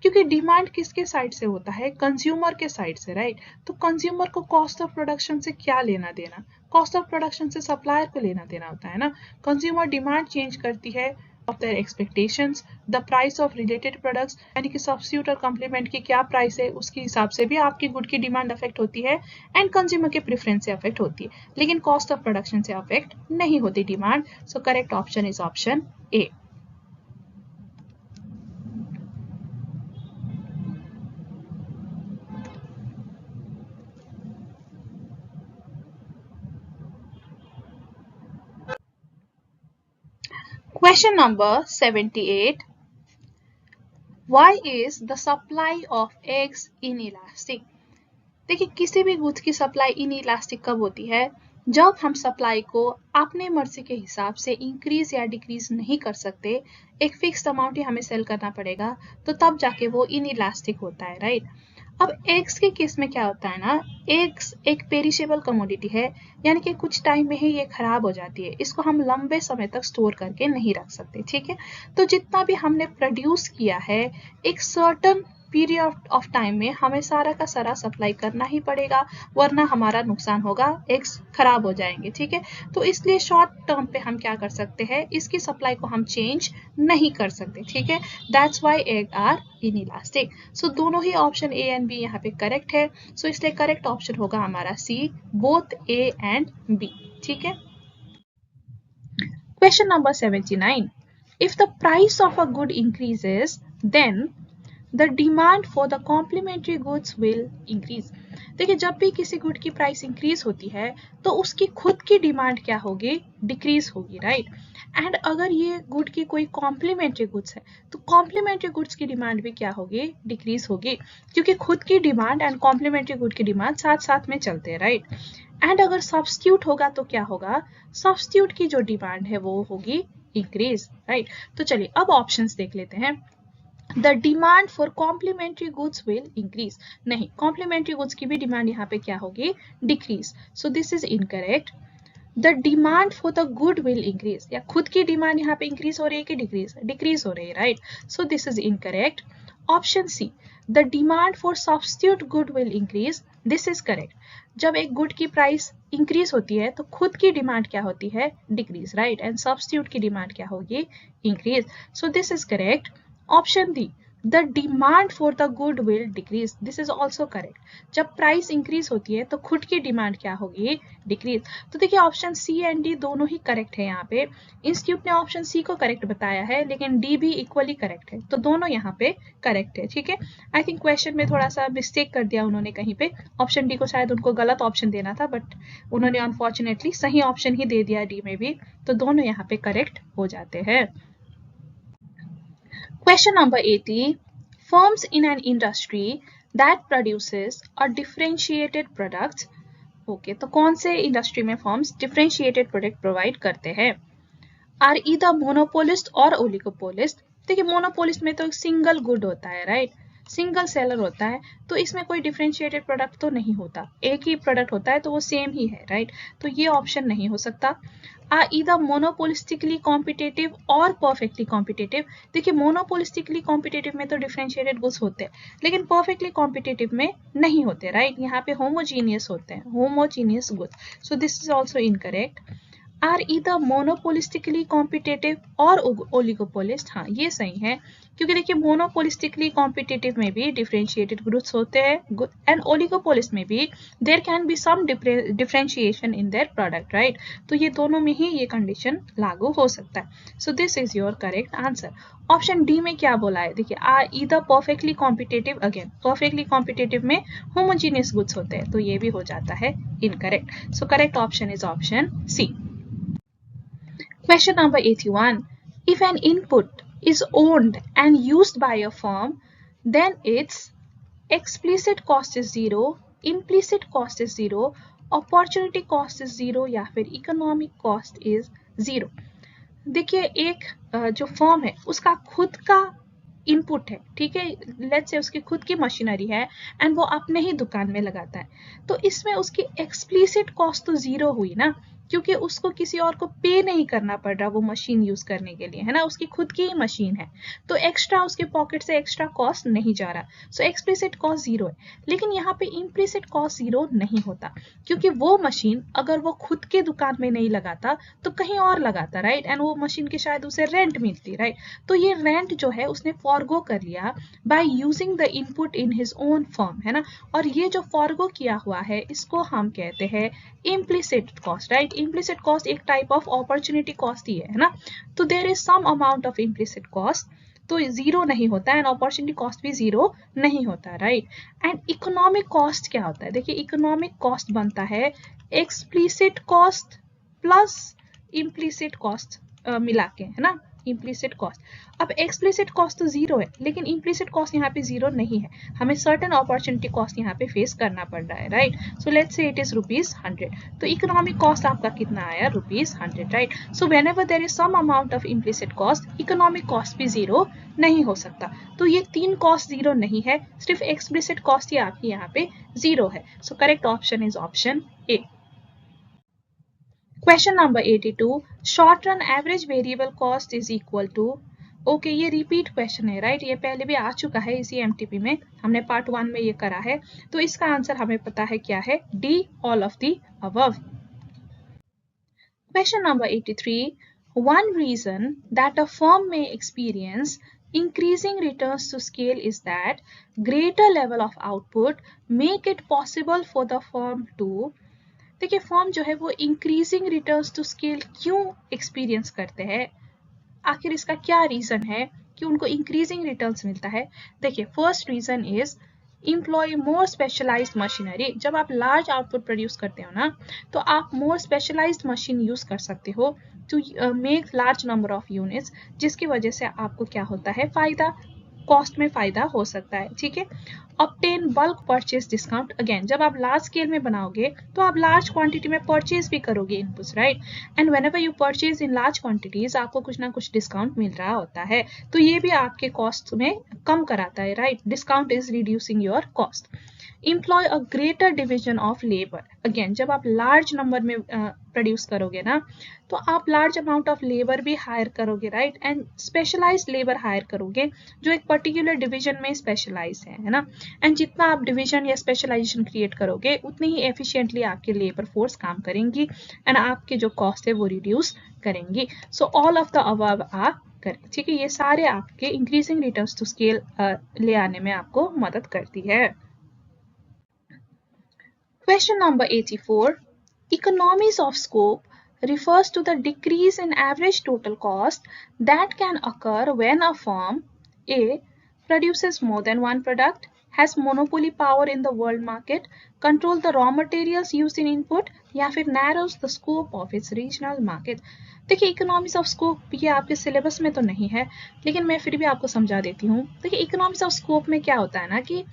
क्योंकि डिमांड किसके साइड से होता है, कंज्यूमर के साइड से, राइट। तो कंज्यूमर को कॉस्ट ऑफ प्रोडक्शन से क्या लेना देना, कॉस्ट ऑफ प्रोडक्शन से सप्लायर को लेना देना होता है ना। कंज्यूमर डिमांड चेंज करती है of their expectations, the price of related products, यानी कि सब्स्टिट्यूट और कॉम्प्लीमेंट की क्या प्राइस है उसके हिसाब से भी आपकी गुड की डिमांड अफेक्ट होती है एंड कंज्यूमर के प्रेफरेंस से अफेक्ट होती है, लेकिन कॉस्ट ऑफ प्रोडक्शन से अफेक्ट नहीं होती demand. So correct option is option A. Question number 78. Why is the supply of eggs inelastic? देखिए किसी भी गुड्स की सप्लाई इनइलास्टिक कब होती है? जब हम सप्लाई को अपने मर्जी के हिसाब से इंक्रीज या डिक्रीज नहीं कर सकते, एक फिक्स्ड अमाउंट ही हमें सेल करना पड़ेगा, तो तब जाके वो इनइलास्टिक होता है, राइट? अब एग्स के केस में क्या होता है ना, एग्स एक पेरिशेबल कमोडिटी है, यानी कि कुछ टाइम में ही ये खराब हो जाती है, इसको हम लंबे समय तक स्टोर करके नहीं रख सकते, ठीक है? तो जितना भी हमने प्रोड्यूस किया है, एक सर्टन पीरियड ऑफ टाइम में हमें सारा का सारा सप्लाई करना ही पड़ेगा, वरना हमारा नुकसान होगा, एग्स खराब हो जाएंगे, ठीक है? तो इसलिए शॉर्ट टर्म पे हम क्या कर सकते हैं, इसकी सप्लाई को हम चेंज नहीं कर सकते, ठीक है? That's why egg are inelastic. So दोनों ही ऑप्शन ए एंड बी यहाँ पे करेक्ट है, सो इसलिए करेक्ट ऑप्शन होगा हमारा सी, बोथ ए एंड बी, ठीक है? Question number 79. If the price of a good increases, then the demand for the complementary goods will increase. देखिए जब भी किसी गुड की प्राइस इंक्रीज होती है तो उसकी खुद की डिमांड क्या होगी, डिक्रीज होगी, राइट? एंड अगर ये गुड की कोई कॉम्प्लीमेंट्री गुड्स है तो कॉम्प्लीमेंट्री गुड्स की डिमांड भी क्या होगी, डिक्रीज होगी, क्योंकि खुद की डिमांड एंड कॉम्प्लीमेंट्री गुड की डिमांड साथ साथ में चलते हैं, राइट? एंड अगर सब्स्टिट्यूट होगा तो क्या होगा, सब्स्टिट्यूट की जो डिमांड है वो होगी इंक्रीज, राइट? तो चलिए अब ऑप्शंस देख लेते हैं। The demand for complementary goods will increase. नहीं, complementary goods की भी डिमांड यहाँ पे क्या होगी, decrease. So this is incorrect. The demand for the good will increase. या खुद की डिमांड यहाँ पे increase हो रही है कि decrease? Decrease हो रही है, right? So this is incorrect. Option C. The demand for substitute good will increase. This is correct. जब एक गुड की प्राइस इंक्रीज होती है तो खुद की डिमांड क्या होती है, डिक्रीज, राइट? एंड सब्स्टिट्यूट की डिमांड क्या होगी, increase. So this is correct. Option D. The demand for the good will decrease. This is also correct. जब प्राइस इंक्रीज होती है तो खुद की डिमांड क्या होगी, डिक्रीज. तो देखिए ऑप्शन सी एंड डी दोनों ही करेक्ट है यहाँ पे. इंस्टीट्यूट ने ऑप्शन सी को करेक्ट बताया है, लेकिन डी भी इक्वली करेक्ट है, तो दोनों यहाँ पे करेक्ट है, ठीक है? आई थिंक क्वेश्चन में थोड़ा सा मिस्टेक कर दिया उन्होंने कहीं पे, ऑप्शन डी को शायद उनको गलत ऑप्शन देना था, बट उन्होंने अनफॉर्चुनेटली सही ऑप्शन ही दे दिया डी में भी, तो दोनों यहाँ पे करेक्ट हो जाते हैं. Question number 80. Firms in an industry that produces a differentiated product. Okay, तो कौन से इंडस्ट्री में फर्म्स डिफरेंशिएटेड प्रोडक्ट प्रोवाइड करते हैं? आर ईदर मोनोपोलिस्ट और ओलिगोपोलिस्ट. देखिए मोनोपोलिस्ट में तो एक सिंगल गुड होता है, राइट? सिंगल सेलर होता है, तो इसमें कोई डिफरेंशिएटेड प्रोडक्ट तो नहीं होता, एक ही प्रोडक्ट होता है तो वो सेम ही है, राइट? तो ये ऑप्शन नहीं हो सकता. आर ईदर मोनोपोलिस्टिकली कॉम्पिटेटिव और परफेक्टली कॉम्पिटेटिव. देखिए मोनोपोलिस्टिकली कॉम्पिटेटिव में तो डिफरेंशिएटेड गुड्स होते हैं, लेकिन परफेक्टली कॉम्पिटेटिव में नहीं होते, राइट? यहाँ पे होमोजीनियस होते हैं, homogeneous goods. So this is also incorrect. Are either monopolistically competitive और ओलिगोपोलिस्ट. हाँ ये सही है, क्योंकि देखिए मोनोपोलिस्टिकली कॉम्पिटेटिव में भी डिफरेंशिएटेड गुड्स होते हैं एंड ओलिगोपोलिस्ट में भी there can be some differentiation in their product, right? तो ये दोनों में ही ये कंडीशन लागू हो सकता है. So this is your correct answer. Option D में क्या बोला है, देखिए are either perfectly competitive. Again perfectly competitive में होमोजीनियस गुड्स होते हैं, तो ये भी हो जाता है incorrect. So correct option is option C. Question number 81. If an input is owned and used by a firm, then its explicit cost is 0, implicit cost is 0, opportunity cost is 0 या फिर economic cost is 0. देखिए एक जो firm है उसका खुद का input है, ठीक है? लेट्स से उसकी खुद की मशीनरी है एंड वो अपने ही दुकान में लगाता है, तो इसमें उसकी एक्सप्लिसिट कॉस्ट तो 0 हुई ना, क्योंकि उसको किसी और को पे नहीं करना पड़ रहा वो मशीन यूज करने के लिए, है ना? उसकी खुद की ही मशीन है, तो एक्स्ट्रा उसके पॉकेट से एक्स्ट्रा कॉस्ट नहीं जा रहा. सो एक्सप्लिसिट कॉस्ट 0 है. लेकिन यहाँ पे इम्प्लिसिट कॉस्ट 0 नहीं होता, क्योंकि वो मशीन अगर वो खुद के दुकान में नहीं लगाता तो कहीं और लगाता, राइट? एंड वो मशीन की शायद उसे रेंट मिलती, राइट? तो ये रेंट जो है उसने फॉरगो कर लिया by using the input in his own firm, है ना? और ये जो फॉरगो किया हुआ है इसको हम कहते हैं implicit cost, right? Implicit cost एक टाइप ऑफ अपॉर्चुनिटी कॉस्ट ही है ना? तो there is some amount of implicit cost, तो 0 नहीं होता है एंड अपॉर्चुनिटी कॉस्ट भी 0 नहीं होता, राइट? एंड इकोनॉमिक कॉस्ट क्या होता है? देखिए इकोनॉमिक कॉस्ट बनता है explicit cost plus implicit cost मिला के, है ना? Implicit cost. अब एक्सप्लिसिट कॉस्ट तो जीरो है, लेकिन इम्प्लिसिट कॉस्ट यहाँ पे जीरो नहीं है, हमें सर्टेन अपॉर्चुनिटी कॉस्ट यहाँ पे फेस करना पड़ रहा है, right. So let's say it is ₹100, तो इकोनॉमिक कॉस्ट आपका कितना आया, ₹100, right. So whenever there is some amount of implicit cost, economic cost भी जीरो नहीं हो सकता। तो ये तीन कॉस्ट जीरो नहीं है, सिर्फ एक्सप्लिसिट कॉस्ट ही आपकी यहाँ पे जीरो है। So correct option is option A. Question number 82, short run average variable cost is equal to, okay ये रिपीट क्वेश्चन है, राइट। ये पहले भी आ चुका है इसी एमटीपी में, हमने पार्ट 1 में ये करा है, तो इसका आंसर हमें पता है क्या है, D, all of the above. Question number 83, one reason that a firm may experience increasing returns to scale is that greater level of output make it possible for the firm to, देखिए firm जो है वो increasing returns to scale क्यों experience करते हैं, आखिर इसका क्या रीजन है कि उनको इंक्रीजिंग रिटर्न्स मिलता है। देखिए first reason is employ more specialised machinery. जब आप लार्ज आउटपुट प्रोड्यूस करते हो ना, तो आप मोर स्पेशलाइज्ड मशीन यूज कर सकते हो to make large number of units, जिसकी वजह से आपको क्या होता है, फायदा, कॉस्ट में फायदा हो सकता है, ठीक है। Obtain bulk purchase discount, again जब आप लार्ज स्केल में बनाओगे तो आप लार्ज क्वांटिटी में परचेज भी करोगे inputs, right. And whenever you purchase in large quantities, आपको कुछ ना कुछ डिस्काउंट मिल रहा होता है, तो ये भी आपके कॉस्ट में कम कराता है, राइट। Discount is reducing your cost. Employ a greater division of labour, again जब आप लार्ज नंबर में प्रोड्यूस करोगे ना, तो आप लार्ज अमाउंट ऑफ लेबर भी हायर करोगे, right. And specialised labour hire करोगे जो एक पर्टिकुलर डिवीजन में स्पेशलाइज है ना। एंड जितना आप डिवीजन या स्पेशलाइजेशन क्रिएट करोगे, उतनी ही एफिशिएंटली आपकी लेबर फोर्स काम करेंगी एंड आपके जो कॉस्ट है वो रिड्यूस करेंगी। So all of the above are correct, ठीक है। ये सारे आपके इंक्रीजिंग रिटर्न्स टू स्केल ले आने में आपको मदद करती है। Question number 84. Economies of scope refers to the decrease in average total cost that can occur when a firm A produces more than one product, has monopoly power in the world market, control the raw materials used in input, या फिर narrows the scope of its regional market। देखिए economics of scope ये आपके syllabus में तो नहीं है, लेकिन मैं फिर भी आपको समझा देती हूँ। देखिए इकोनॉमिक्स ऑफ स्कोप में क्या होता है ना कि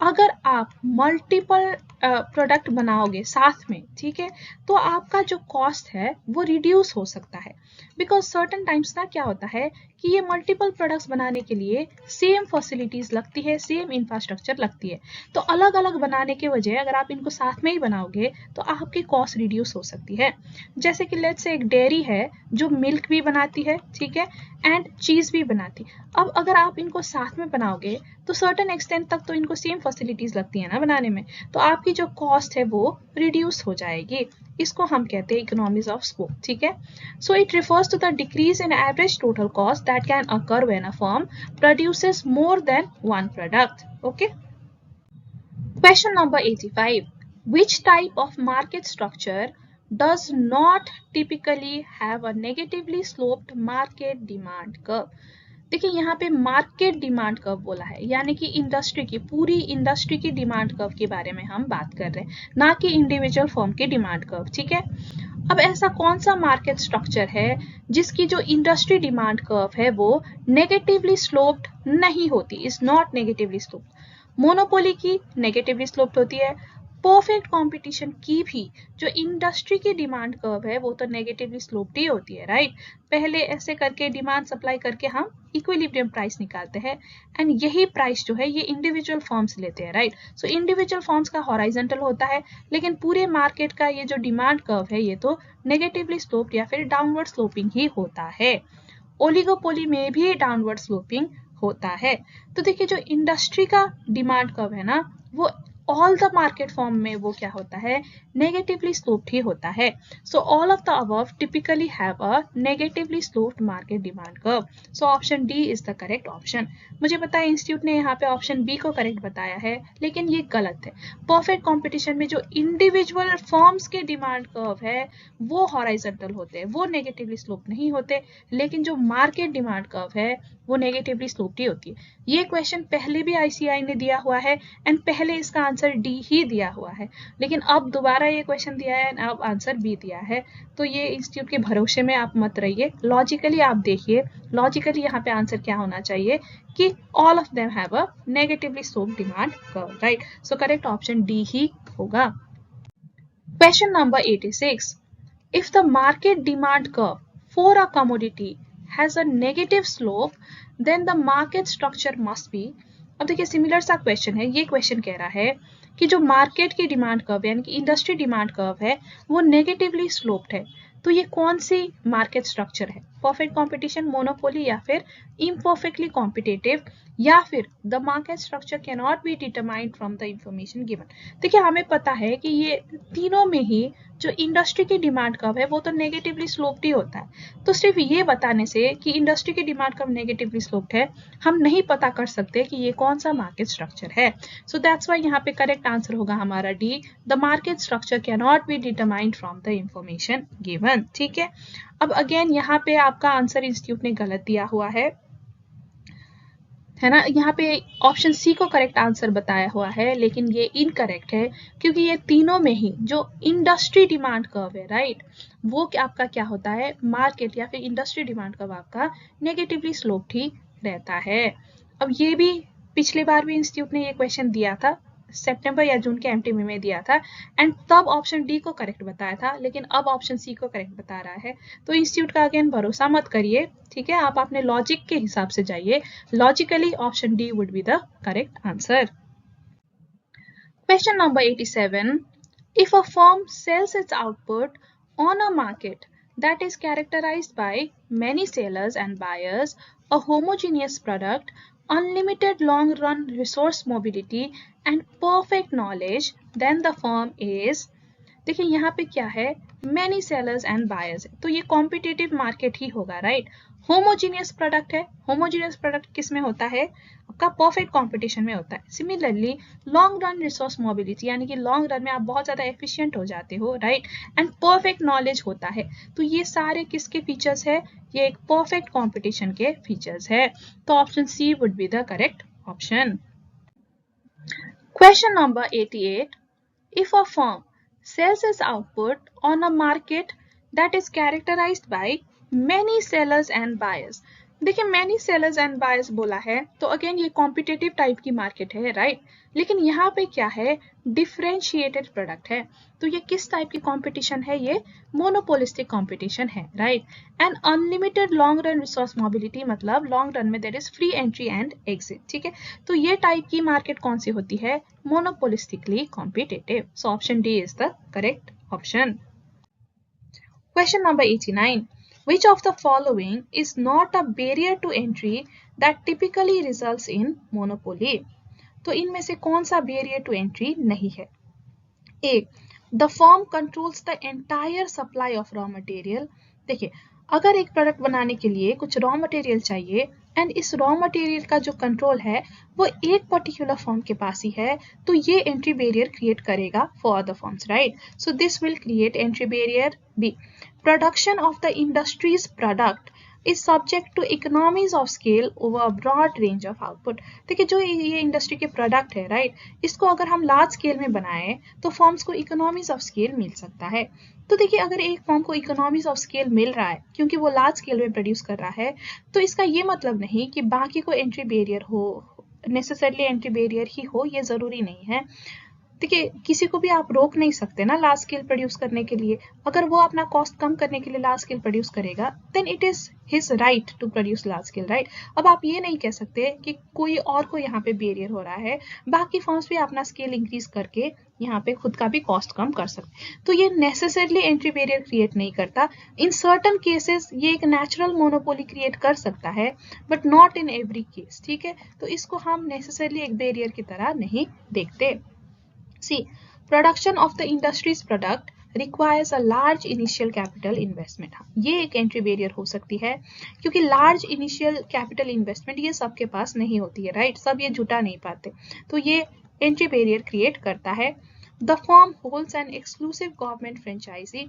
अगर आप मल्टीपल प्रोडक्ट बनाओगे साथ में, ठीक है, तो आपका जो कॉस्ट है वो रिड्यूस हो सकता है। बिकॉज सर्टेन टाइम्स ना क्या होता है कि ये मल्टीपल प्रोडक्ट्स बनाने के लिए सेम फैसिलिटीज लगती है, सेम इंफ्रास्ट्रक्चर लगती है, तो अलग अलग बनाने के वजह अगर आप इनको साथ में ही बनाओगे तो आपकी कॉस्ट रिड्यूस हो सकती है। जैसे कि लेट्स से एक डेयरी है जो मिल्क भी बनाती है, ठीक है, एंड चीज भी बनाती। अब अगर आप इनको साथ में बनाओगे तो सर्टेन एक्सटेंट तक तो इनको सेम फैसिलिटीज लगती है ना बनाने में, तो आपकी जो कॉस्ट है वो रिड्यूस हो जाएगी। इसको हम कहते हैं इकोनॉमीज ऑफ स्कोप, ठीक है। So it refers to the decrease in average total cost that can occur when a firm produces more than one product, okay. Question number 85. Which type of market structure does not typically have a negatively sloped market demand curve? देखिए यहाँ पे market demand curve बोला है, यानी कि industry की, पूरी industry की डिमांड कर्व के बारे में हम बात कर रहे हैं, ना कि इंडिविजुअल फर्म की डिमांड कर्व, ठीक है। अब ऐसा कौन सा मार्केट स्ट्रक्चर है जिसकी जो इंडस्ट्री डिमांड कर्व है वो नेगेटिवली स्लोप्ड नहीं होती, is not negatively sloped. Monopoly की नेगेटिवली स्लोप्ड होती है, परफेक्ट कंपटीशन की भी जो इंडस्ट्री की डिमांड कर्व है वो तो नेगेटिवली स्लोप्ड ही होती है, राइट। पहले ऐसे करके डिमांड सप्लाई करके हम इक्विलिब्रियम प्राइस निकालते हैं एंड यही प्राइस जो है ये इंडिविजुअल फर्म्स लेते हैं, राइट। सो इंडिविजुअल फर्म्स का हॉराइजॉन्टल होता है, लेकिन पूरे मार्केट का ये जो डिमांड कर्व है ये तो नेगेटिवली स्लोप्ड या फिर डाउनवर्ड स्लोपिंग ही होता है। ओलिगोपोली में भी डाउनवर्ड स्लोपिंग होता है। तो देखिए जो इंडस्ट्री का डिमांड कर्व है ना वो ऑल द मार्केट फॉर्म में वो क्या होता है, नेगेटिवली स्लोप्ड ही होता है। सो all of the above typically have a negatively sloped market demand curve. So option D is the correct option. मुझे पता है इंस्टीट्यूट ने यहाँ पे ऑप्शन बी को करेक्ट बताया है, लेकिन ये गलत है। परफेक्ट कंपटीशन में जो इंडिविजुअल फर्म्स के डिमांड कर्व है वो हॉराइजॉन्टल होते हैं, वो नेगेटिवली स्लोप्ड नहीं होते, लेकिन जो मार्केट डिमांड कर्व है वो नेगेटिवली स्लोप्ड ही होती है। ये क्वेश्चन पहले भी आईसीआई ने दिया हुआ है एंड पहले इसका आंसर डी ही दिया हुआ है, लेकिन अब दोबारा ये क्वेश्चन दिया है, अब आंसर बी दिया है। तो ये इंस्टीट्यूट के भरोसे में आप मत रहिए, लॉजिकली आप देखिए, लॉजिकली यहाँ पे आंसर क्या होना चाहिए कि all of them have a negatively sloped demand curve, right. So correct option D ही होगा। Question number 86, if the market demand curve for a commodity has a negative slope, then the market structure must be। अब देखिए similar सा question है, ये question कह रहा है कि जो मार्केट की डिमांड कर्व यानी कि इंडस्ट्री डिमांड कर्व है वो नेगेटिवली स्लोप्ड है, तो ये कौन सी मार्केट स्ट्रक्चर है, परफेक्ट कंपटीशन, मोनोपोली, या फिर इम्परफेक्टली कॉम्पिटिटिव, या फिर the market structure can not be determined from the information given. देखिए हमें पता है कि ये तीनों में ही जो इंडस्ट्री की डिमांड कर्व है वो तो नेगेटिवली स्लोप्ड ही होता है, तो सिर्फ ये बताने से कि इंडस्ट्री की डिमांड कर्व नेगेटिवली स्लोप्ड है हम नहीं पता कर सकते कि ये कौन सा मार्केट स्ट्रक्चर है। सो दैट्स व्हाई यहाँ पे करेक्ट आंसर होगा हमारा D, the market structure can not be determined from the information given. ठीक है, अब अगेन यहाँ पे आपका आंसर इंस्टीट्यूट ने गलत दिया हुआ है ना, यहाँ पे ऑप्शन सी को करेक्ट आंसर बताया हुआ है, लेकिन ये इनकरेक्ट है क्योंकि ये तीनों में ही जो इंडस्ट्री डिमांड कर्व है, राइट, वो आपका क्या होता है, मार्केट या फिर इंडस्ट्री डिमांड कर्व आपका नेगेटिवली स्लोप्ड ही रहता है। अब ये भी पिछले बार भी इंस्टीट्यूट ने ये क्वेश्चन दिया था, सितंबर या जून के एमटीबी में दिया था, एंड तब ऑप्शन डी को करेक्ट बताया था, लेकिन अब ऑप्शन सी को करेक्ट बता रहा है। तो इंस्टीट्यूट का अगेन भरोसा मत करिए, ठीक है, आप अपने लॉजिक के हिसाब से जाइए, logically option D would be the correct answer. Question number 87, if a firm sells its output on a market that is characterized by many sellers and buyers, a homogeneous product, unlimited long-run resource mobility and perfect knowledge, then the firm is। देखिए यहाँ पे क्या है, many sellers and buyers है, तो ये competitive market ही होगा, right. Homogeneous product है, होमोजीनियस प्रोडक्ट किस में होता है, आपका परफेक्ट कंपटीशन में होता है। Similarly long run resource mobility यानी कि लॉन्ग रन में आप बहुत ज़्यादा एफिशिएंट हो जाते हो, राइट, एंड परफेक्ट नॉलेज होता है, तो ये सारे किसके फीचर्स है, ये एक परफेक्ट कंपटीशन के फीचर्स है, तो option C would be the correct option. Question number 88, if a firm sells its output on a market that is characterized by many sellers and buyers। देखिए many sellers and buyers बोला है तो again ये competitive type की market है, right, लेकिन यहाँ पे क्या है, डिफरेंशिएटेड प्रोडक्ट है, तो ये किस टाइप की कंपटीशन है, ये मोनोपोलिस्टिक कंपटीशन है, right, and unlimited long run resource mobility मतलब लॉन्ग रन में there is free entry and exit, ठीक है, तो ये टाइप की मार्केट कौन सी होती है, monopolistically competitive. So option D is the correct option. Question number 89, which of the following is not a barrier to entry that typically results in monopoly। तो इनमें से कौन सा बैरियर टू एंट्री नहीं है। A, the firm controls the entire supply of raw material. देखिए अगर एक प्रोडक्ट बनाने के लिए कुछ रॉ मटेरियल चाहिए एंड इस रॉ मटेरियल का जो कंट्रोल है वो एक पर्टिकुलर फर्म के पास ही है, तो ये एंट्री बैरियर क्रिएट करेगा for other firms, right, so this will create entry barrier. B, production of the industry's product is subject to economies of scale over a broad range of output। देखिए जो ये industry के product है, right, इसको अगर हम large scale में बनाएं तो फर्म्स को इकोनॉमीज ऑफ स्केल मिल सकता है। तो देखिए अगर एक फर्म को इकोनॉमीज ऑफ स्केल मिल रहा है क्योंकि वो लार्ज स्केल में प्रोड्यूस कर रहा है, तो इसका ये मतलब नहीं कि बाकी को एंट्री बैरियर हो, नेसेसरली एंट्री बैरियर ही हो, ये जरूरी नहीं है। देखिए किसी को भी आप रोक नहीं सकते ना लार्ज स्केल प्रोड्यूस करने के लिए, अगर वो अपना कॉस्ट कम करने के लिए लार्ज स्केल प्रोड्यूस करेगा then it is his right to produce large scale, right. अब आप ये नहीं कह सकते कि कोई और को यहाँ पे बैरियर हो रहा है, बाकी फर्म्स भी अपना स्केल इंक्रीज करके यहाँ पे खुद का भी कॉस्ट कम कर सकते, तो ये नेसेसरली एंट्री बैरियर क्रिएट नहीं करता। इन सर्टन केसेस ये एक नेचुरल मोनोपोली क्रिएट कर सकता है but not in every case, ठीक है, तो इसको हम नेसेसरली एक बैरियर की तरह नहीं देखते। See, production of the industry's product requires a large initial capital investment। ये एक एंट्री बैरियर हो सकती है क्योंकि लार्ज इनिशियल कैपिटल इन्वेस्टमेंट ये सबके पास नहीं होती है, राइट, सब ये जुटा नहीं पाते, तो ये एंट्री बैरियर क्रिएट करता है। The firm holds an exclusive government franchise.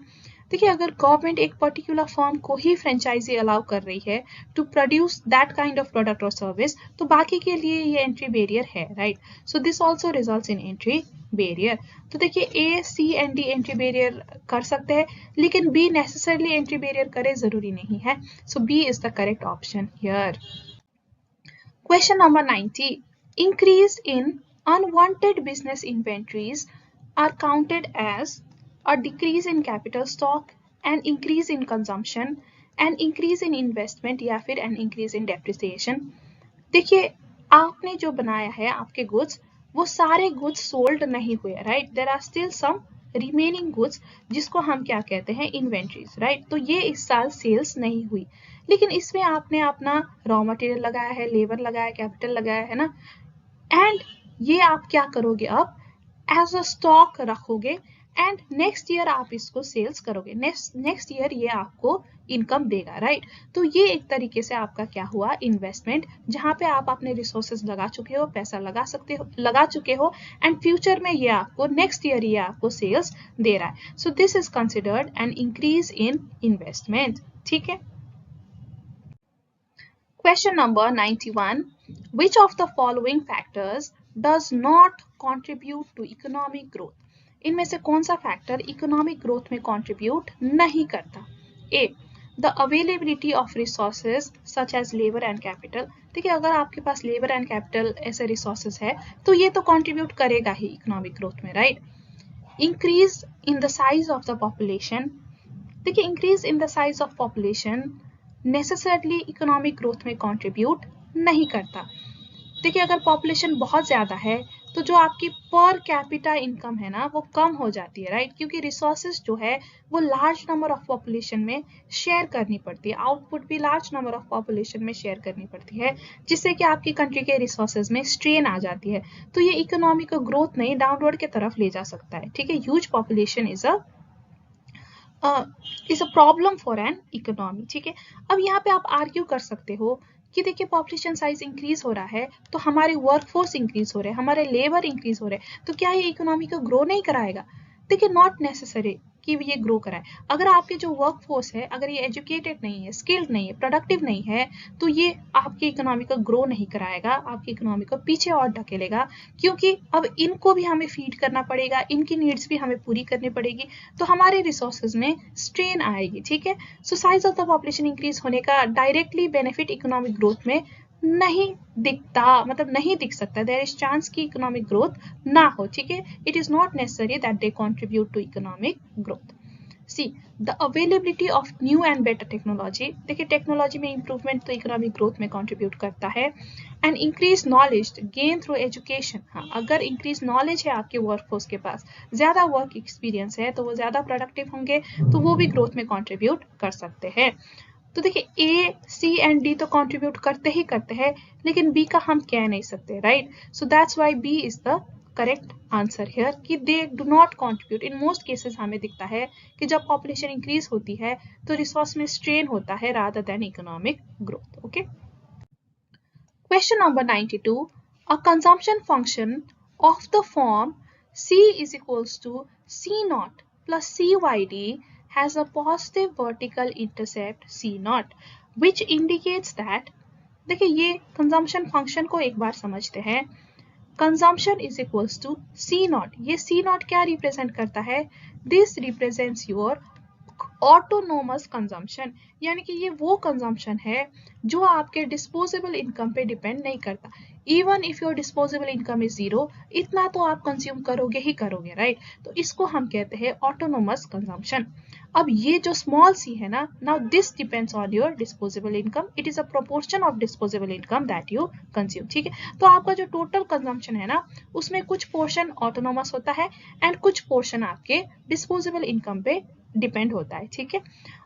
देखिए अगर गवर्नमेंट एक पर्टिकुलर फर्म को ही फ्रेंचाइजी अलाउ कर रही है to produce that kind of product और सर्विस, तो बाकी के लिए ये एंट्री बैरियर है, right. So this also results in entry barrier. तो देखिए A, C and D entry barrier कर सकते हैं, लेकिन बी नेसेसरली एंट्री बैरियर करे जरूरी नहीं है। So B is the correct option here. Question number 90. Increase in unwanted business inventories are counted as a decrease in capital stock, an increase in consumption, an increase in investment या फिर an increase in depreciation। देखिए आपने जो बनाया है आपके goods, वो सारे गुड्स सोल्ड नहीं हुए, right. There are still some remaining goods जिसको हम क्या कहते हैं, इन्वेंट्रीज, राइट। तो ये इस साल सेल्स नहीं हुई, लेकिन इसमें आपने अपना रॉ मटेरियल लगाया है, लेबर लगाया, कैपिटल लगाया है ना, एंड ये आप क्या करोगे अब एज अ स्टॉक रखोगे एंड नेक्स्ट ईयर आप इसको सेल्स करोगे, नेक्स्ट ईयर ये आपको इनकम देगा, राइट। तो ये एक तरीके से आपका क्या हुआ, इन्वेस्टमेंट, जहां पे आप अपने रिसोर्सेज लगा चुके हो, पैसा लगा चुके हो एंड फ्यूचर में ये आपको नेक्स्ट ईयर ये आपको सेल्स दे रहा है। So this is considered an increase in investment, ठीक है। Question number 91. Which of the following factors does not contribute to economic growth? इनमें से कौन सा फैक्टर इकोनॉमिक ग्रोथ में कंट्रीब्यूट नहीं करता? A, the availability of resources such as labour and capital. देखिए अगर आपके पास लेबर एंड कैपिटल ऐसे रिसोर्सेज है तो ये तो कंट्रीब्यूट करेगा ही इकोनॉमिक ग्रोथ में, right. Increase in the size of the population. देखिए increase in the size of population necessarily economic growth में कंट्रीब्यूट नहीं करता। देखिए अगर पॉपुलेशन बहुत ज़्यादा है तो जो आपकी पर कैपिटा इनकम है ना वो कम हो जाती है, राइट, क्योंकि रिसोर्सेज जो है वो लार्ज नंबर ऑफ पॉपुलेशन में शेयर करनी पड़ती है, आउटपुट भी लार्ज नंबर ऑफ पॉपुलेशन में शेयर करनी पड़ती है, जिससे कि आपकी कंट्री के रिसोर्सेज में स्ट्रेन आ जाती है। तो ये इकोनॉमिक ग्रोथ नहीं डाउनवर्ड की तरफ ले जा सकता है, ठीक है। Huge population is a problem for an economy, ठीक है। अब यहाँ पे आप आर्ग्यू कर सकते हो कि देखिए पॉपुलेशन साइज इंक्रीज हो रहा है तो हमारे वर्कफोर्स इंक्रीज हो रहे हैं, हमारे लेबर इंक्रीज हो रहे हैं, तो क्या ये इकोनॉमी को ग्रो नहीं कराएगा? देखिए नॉट नेसेसरी कि ये ग्रो कराए। अगर आपके जो वर्कफोर्स है अगर ये एजुकेटेड नहीं है, स्किल्ड नहीं है, प्रोडक्टिव नहीं है, तो ये आपकी इकोनॉमी को ग्रो नहीं कराएगा, आपकी इकोनॉमी को पीछे और ढकेलेगा, क्योंकि अब इनको भी हमें फीड करना पड़ेगा, इनकी नीड्स भी हमें पूरी करनी पड़ेगी, तो हमारे रिसोर्सेज में स्ट्रेन आएगी, ठीक है। So size of the population increase होने का डायरेक्टली बेनिफिट इकोनॉमिक ग्रोथ में नहीं दिखता, मतलब नहीं दिख सकता। देयर इज चांस कि इकोनॉमिक ग्रोथ ना हो, ठीक है। It is not necessary that they contribute to economic growth. C, the availability of new and better technology. देखिए टेक्नोलॉजी में इंप्रूवमेंट तो इकोनॉमिक ग्रोथ में कंट्रीब्यूट करता है। And increase knowledge gain through education. हाँ, अगर इंक्रीज नॉलेज है आपके वर्कफोर्स के पास, ज्यादा वर्क एक्सपीरियंस है, तो वो ज्यादा प्रोडक्टिव होंगे, तो वो भी ग्रोथ में कंट्रीब्यूट कर सकते हैं। तो देखिए ए, सी एंड डी तो कंट्रीब्यूट करते ही करते हैं, लेकिन बी का हम कह नहीं सकते, right. So that's why B is the correct answer here कि they do not contribute. In most cases हमें दिखता है कि जब पॉपुलेशन इंक्रीज होती है तो रिसोर्स में स्ट्रेन होता है rather than economic growth, okay. Question number 92. A consumption function of the form C is equals to C naught plus CYD has a positive vertical intercept C naught, which indicates that, देखिए ये consumption function को एक बार समझते हैं। Consumption is equals to C naught। ये C naught क्या represent करता है? This represents your autonomous consumption, यानी कि ये वो कंजम्पशन है जो आपके डिस्पोजेबल इनकम पे डिपेंड नहीं करता। Even if your disposable income is zero, इतना तो आप कंज्यूम करोगे ही करोगे, राइट। तो इसको हम कहते हैं ऑटोनोमस कंजम्पशन। अब ये जो स्मॉल सी है ना, now this depends on your disposable income, it is a proportion of disposable income that you consume, ठीक है। तो आपका जो टोटल कंजम्पशन है ना, उसमें कुछ पोर्शन ऑटोनोमस होता है एंड कुछ पोर्शन आपके डिस्पोजेबल इनकम पे डिपेंड होता है, ठीक है।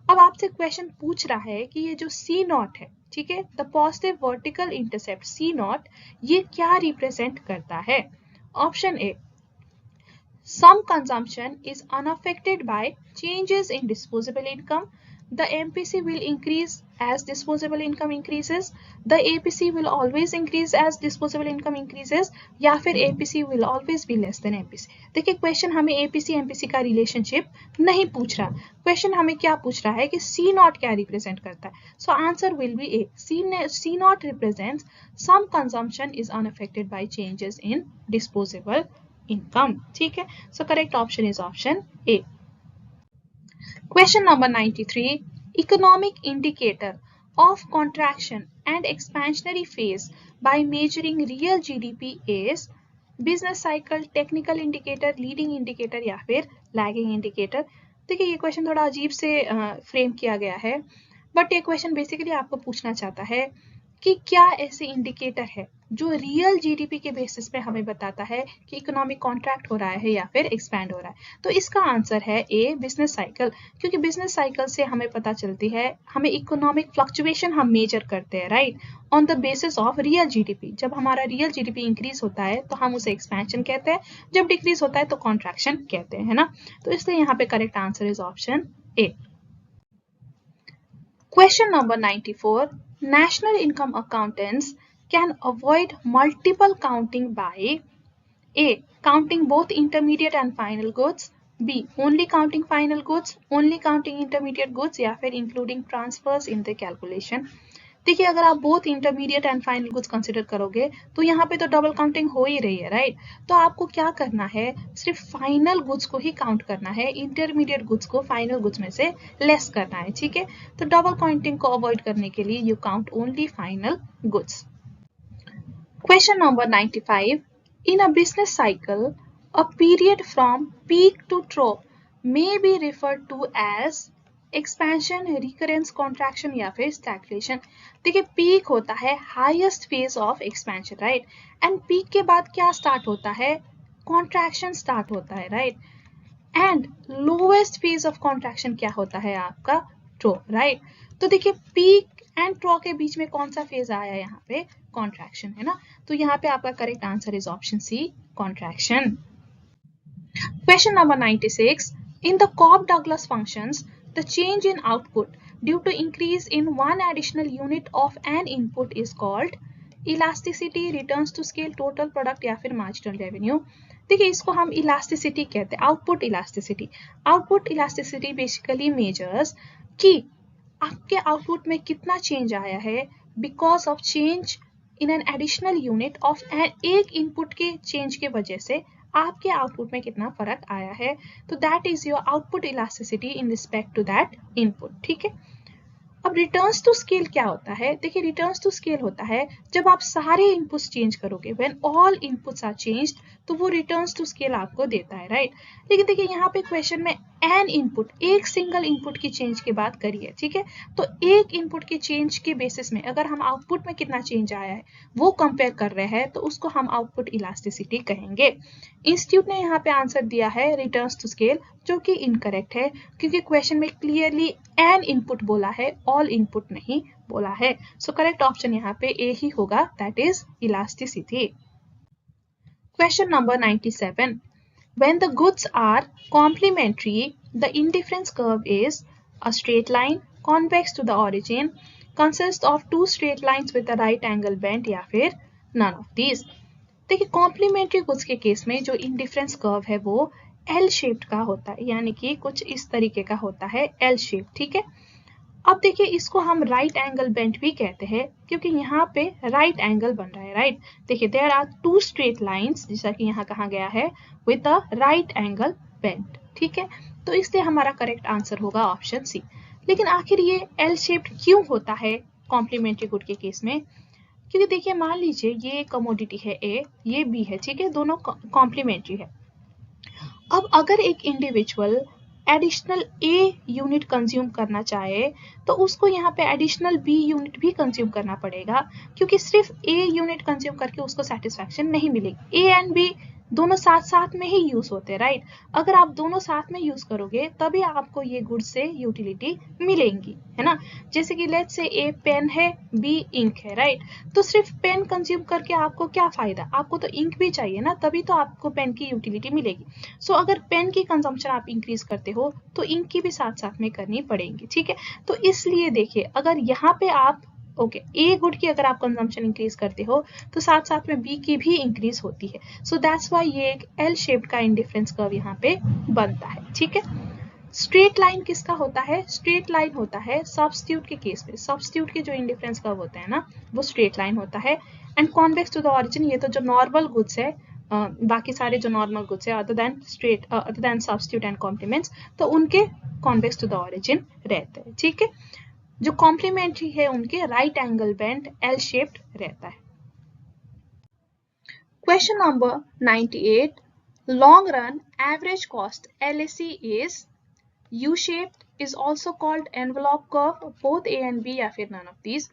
अब आपसे क्वेश्चन पूछ रहा है कि ये जो C नॉट है, ठीक है, the positive vertical intercept C not, ये क्या रिप्रेजेंट करता है? Option A, some consumption is unaffected by changes in disposable income, the MPC will increase as disposable income increases, the APC will always increase as disposable income increases, या फिर APC will always be less than MPC। देखिए question हमें APC MPC का relationship नहीं पूछ रहा, question हमें क्या पूछ रहा है कि C नॉट क्या रिप्रेजेंट करता है। So answer will be A, C naught represents some consumption is unaffected by changes in disposable income. ठीक है, so correct option is option A. Question number 93. Economic indicator of contraction and expansionary phase by measuring real GDP is business cycle, technical indicator, leading indicator या फिर lagging indicator। देखिए ये question थोड़ा अजीब से frame किया गया है, बट ये क्वेश्चन बेसिकली आपको पूछना चाहता है कि क्या ऐसे इंडिकेटर है जो रियल जीडीपी के बेसिस पे हमें बताता है कि इकोनॉमिक कॉन्ट्रैक्ट हो रहा है या फिर एक्सपैंड हो रहा है। तो इसका आंसर है ए, बिजनेस साइकिल, क्योंकि बिजनेस साइकिल से हमें पता चलती है, हमें इकोनॉमिक फ्लक्चुएशन हम मेजर करते हैं, right, on the basis of real GDP. जब हमारा रियल जीडीपी इंक्रीज होता है तो हम उसे एक्सपेंशन कहते हैं, जब डिक्रीज होता है तो कॉन्ट्रैक्शन कहते हैं, है ना। तो इसलिए यहाँ पे correct answer is option A. Question number 94. National income accountants can avoid multiple counting by A. Counting both intermediate and final goods, B. Only counting final goods, only counting intermediate goods या फिर including transfers in the calculation। देखिए अगर आप both intermediate and final goods consider करोगे तो यहाँ पे तो डबल काउंटिंग हो ही रही है, राइट। तो आपको क्या करना है, सिर्फ फाइनल गुड्स को ही काउंट करना है, इंटरमीडिएट गुड्स को फाइनल गुड्स में से लेस करना है, ठीक है। तो डबल काउंटिंग को अवॉइड करने के लिए you count only final goods. Question number 95. In a business cycle a period from peak to trough may be referred to as expansion, recurrence, contraction या फिर स्टैग्फ्लेशन। देखिए पीक होता है highest phase of expansion, right, and peak के बाद क्या start होता है, कॉन्ट्रैक्शन स्टार्ट होता है, right, and lowest phase of contraction क्या होता है आपका, ट्रो, राइट। तो देखिए पीक एंड ट्रो के बीच में कौन सा फेज आया है यहाँ पे, कॉन्ट्रैक्शन, है ना। तो यहाँ पे आपका correct answer is option C, contraction. Question number 96. In the Cobb Douglas functions the change in output due to increase in one additional unit of an input is called elasticity, returns to scale, total product या फिर marginal revenue। देखिए इसको हम elasticity कहते हैं, output elasticity। output elasticity basically measures कि आपके output में कितना चेंज आया है because of change in an additional unit of एक इनपुट के चेंज के वजह से आपके आउटपुट में कितना फर्क आया है। तो that is your output elasticity in respect to that input, ठीक है। अब रिटर्न्स टू स्केल क्या होता है, देखिए रिटर्न्स टू स्केल होता है जब आप सारे इनपुट्स चेंज करोगे, when all inputs are changed, तो वो रिटर्न्स टू स्केल आपको देता है, राइट। लेकिन देखिए यहाँ पे क्वेश्चन में एन इनपुट, एक सिंगल इनपुट की चेंज की बात करी है, ठीक है। तो एक इनपुट के चेंज के बेसिस में अगर हम आउटपुट में कितना चेंज आया है वो कंपेयर कर रहे हैं तो उसको हम आउटपुट इलास्टिसिटी कहेंगे। इंस्टीट्यूट ने यहाँ पे आंसर दिया है रिटर्न्स टू स्केल, जो कि इनकरेक्ट है क्योंकि क्वेश्चन में क्लियरली एन इनपुट बोला है, ऑल इनपुट नहीं बोला है। सो करेक्ट ऑप्शन यहाँ पे ए ही होगा, that is elasticity. Question number 97. When the goods are complementary, the indifference curve is a straight line, convex to the origin, consists of two straight lines with a right angle bend या फिर none of these। देखिए complementary goods के case में जो indifference curve है वो L shaped का होता है, यानी कि कुछ इस तरीके का होता है, एल शेप, ठीक है। अब देखिए इसको हम राइट एंगल बेंड भी कहते हैं क्योंकि यहाँ पे राइट एंगल बन रहा है, राइट। देखिए there are two straight lines, जैसा कि यहाँ कहा गया है, with a right angle bend, ठीक है। तो इसलिए हमारा करेक्ट आंसर होगा ऑप्शन सी। लेकिन आखिर ये एल शेप्ड क्यों होता है कॉम्प्लीमेंट्री गुड के केस में, क्योंकि देखिए मान लीजिए ये कमोडिटी है ए, ये बी है, ठीक है, दोनों कॉम्प्लीमेंट्री है। अब अगर एक individual additional a unit consume करना चाहे तो उसको यहाँ पे एडिशनल बी यूनिट भी कंज्यूम करना पड़ेगा, क्योंकि सिर्फ ए यूनिट कंज्यूम करके उसको सेटिस्फैक्शन नहीं मिलेगी। ए एंड बी दोनों साथ साथ में ही यूज होते हैं, राइट। अगर आप दोनों साथ में यूज करोगे तभी आपको ये गुड्स से यूटिलिटी मिलेंगी, है ना। जैसे कि लेट्स से ए पेन है, बी इंक है, राइट। तो सिर्फ पेन कंज्यूम करके आपको क्या फायदा, आपको तो इंक भी चाहिए ना, तभी तो आपको पेन की यूटिलिटी मिलेगी। सो अगर पेन की कंजम्पशन आप इंक्रीज करते हो तो इंक की भी साथ साथ में करनी पड़ेगी, ठीक है। तो इसलिए देखिए, अगर यहाँ पे आप ओके ए गुड की अगर आप कंजम्पशन इंक्रीज करते हो तो साथ साथ में बी की भी इंक्रीज होती है। सो दैट्स वाई ये एक एल शेप्ड का इंडिफरेंस कर्व यहाँ पे बनता है, ठीक है। स्ट्रेट लाइन किसका होता है, स्ट्रेट लाइन होता है सब्स्टिट्यूट के केस में। सब्स्टिट्यूट के जो इंडिफरेंस कर्व होते हैं ना वो स्ट्रेट लाइन होता है। And convex to the origin, ये तो जो नॉर्मल गुड्स है, बाकी सारे जो नॉर्मल गुड्स है other than substitute and complements, तो उनके कॉन्वेक्स टू द ऑरिजिन रहते हैं, ठीक है। जो कॉम्प्लीमेंट्री है उनके right angle bend L shaped रहता है। Question number 98, long run average cost LAC is U shaped, is also called envelope curve, both A and B या फिर none of these।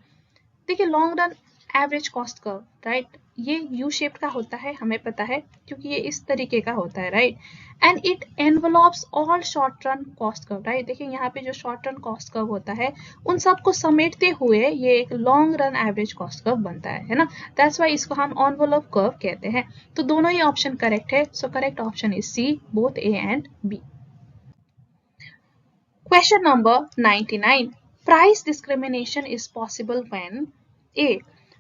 देखिए long run average cost curve, right, ये U shape का होता है, हमें पता है क्योंकि ये इस तरीके का होता है, right. And it envelopes all short run cost curve, right. देखिए यहाँ पे जो शॉर्ट रन कॉस्ट कर्व होता है उन सबको समेटते हुए ये एक long run average cost curve बनता है ना। दैट्स वाई इसको हम एनवलप कर्व कहते हैं। तो दोनों ही ऑप्शन करेक्ट है। So correct option is C, both A and B. Question number 99. Price discrimination is possible when A.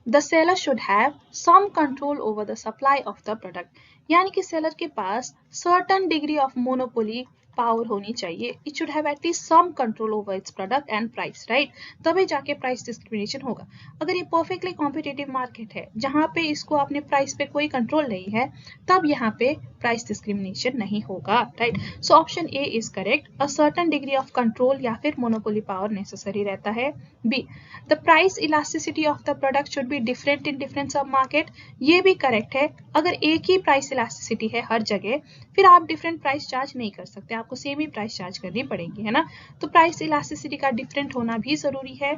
The seller should have some control over the supply of the product. यानी कि seller के पास certain degree of monopoly power होनी चाहिए। It should have at least some control over its product and price, right? तभी जाके price discrimination होगा। अगर ये परफेक्टली कॉम्पिटिटिव मार्केट है जहाँ पे इसको अपने प्राइस पे कोई कंट्रोल नहीं है, तब यहाँ पे प्राइस डिस्क्रिमिनेशन नहीं होगा, right. So option A is correct. A certain degree of control या फिर मोनोपोली पावर नेसेसरी रहता है। B, the price elasticity of the product should be different in different sub market, ये भी करेक्ट है। अगर एक ही प्राइस इलास्टिसिटी है हर जगह, फिर आप डिफरेंट प्राइस चार्ज नहीं कर सकते, आपको सेम ही प्राइस चार्ज करनी पड़ेगी, है ना। तो प्राइस इलास्टिसिटी का डिफरेंट होना भी जरूरी है।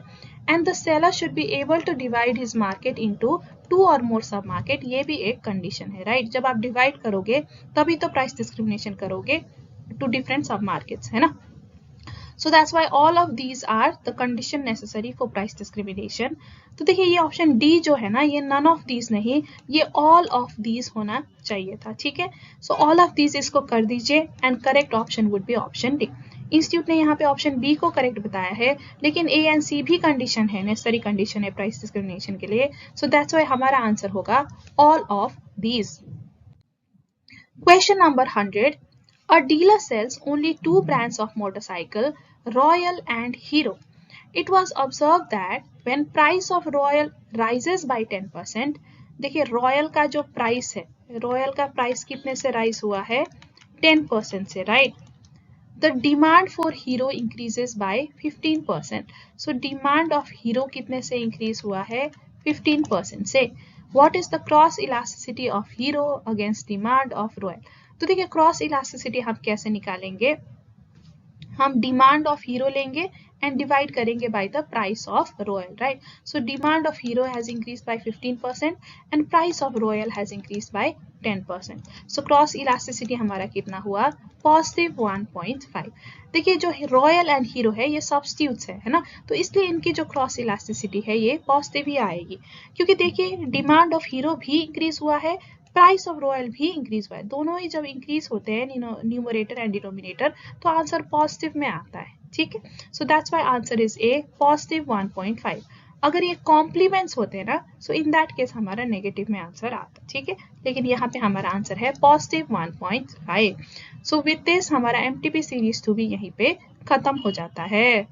And the seller should be able to divide his market into 2 और मोर सब मार्केट, ये भी एक कंडीशन है, राइट। जब आप डिवाइड करोगे तभी तो प्राइस डिस्क्रिमिनेशन करोगे टू डिफरेंट सब मार्केट्स, है ना। So that's why all of these are the condition necessary for price discrimination। तो देखिए ये ऑप्शन डी जो है ना, ये none of these नहीं, ये all of these होना चाहिए था, ठीक है। So all of these इसको कर दीजिए and correct option would be option D। Institute ने यहाँ पे ऑप्शन बी को करेक्ट बताया है, लेकिन ए एंड सी भी कंडीशन है, नेसेसरी कंडीशन है प्राइस डिस्क्रिमिनेशन के लिए। सो दैट्स व्हाई हमारा आंसर होगा all of these. Question number 100, a dealer sells only 2 brands of motorcycle, Royal and Hero. It was observed that when price of Royal rises by 10%, देखिए royal का जो price है, royal का price कितने से rise हुआ है, 10% से, right. The demand for Hero increases by 15%. So demand of Hero कितने से increase हुआ है, 15% से। What is the cross elasticity of Hero against demand of Royal? तो देखिए क्रॉस इलास्टिसिटी हम कैसे निकालेंगे, हम डिमांड ऑफ हीरो लेंगे एंड डिवाइड करेंगे by the price of royal, right. So demand of hero has increase by 15% and price of royal has increase by 10%। So cross elasticity हमारा कितना हुआ, पॉजिटिव 1.5। देखिए जो रॉयल एंड हीरो है ये substitutes है ना, तो इसलिए इनकी जो क्रॉस इलास्टिसिटी है ये पॉजिटिव ही आएगी, क्योंकि देखिए डिमांड ऑफ हीरो भी इंक्रीज हुआ है, प्राइस ऑफ रॉयल भी इंक्रीज हुआ है। दोनों ही जब इंक्रीज होते हैं न्यूमरेटर एंड डिनोमिनेटर तो आंसर पॉजिटिव में आता है, ठीक है। सो that's why answer is a, positive 1.5। अगर ये कॉम्प्लीमेंट्स होते हैं ना, सो इन दैट केस हमारा नेगेटिव में आंसर आता, ठीक है। लेकिन यहाँ पे हमारा आंसर है पॉजिटिव 1.5। सो विद दिस हमारा MTP सीरीज 2 भी यहीं पे खत्म हो जाता है।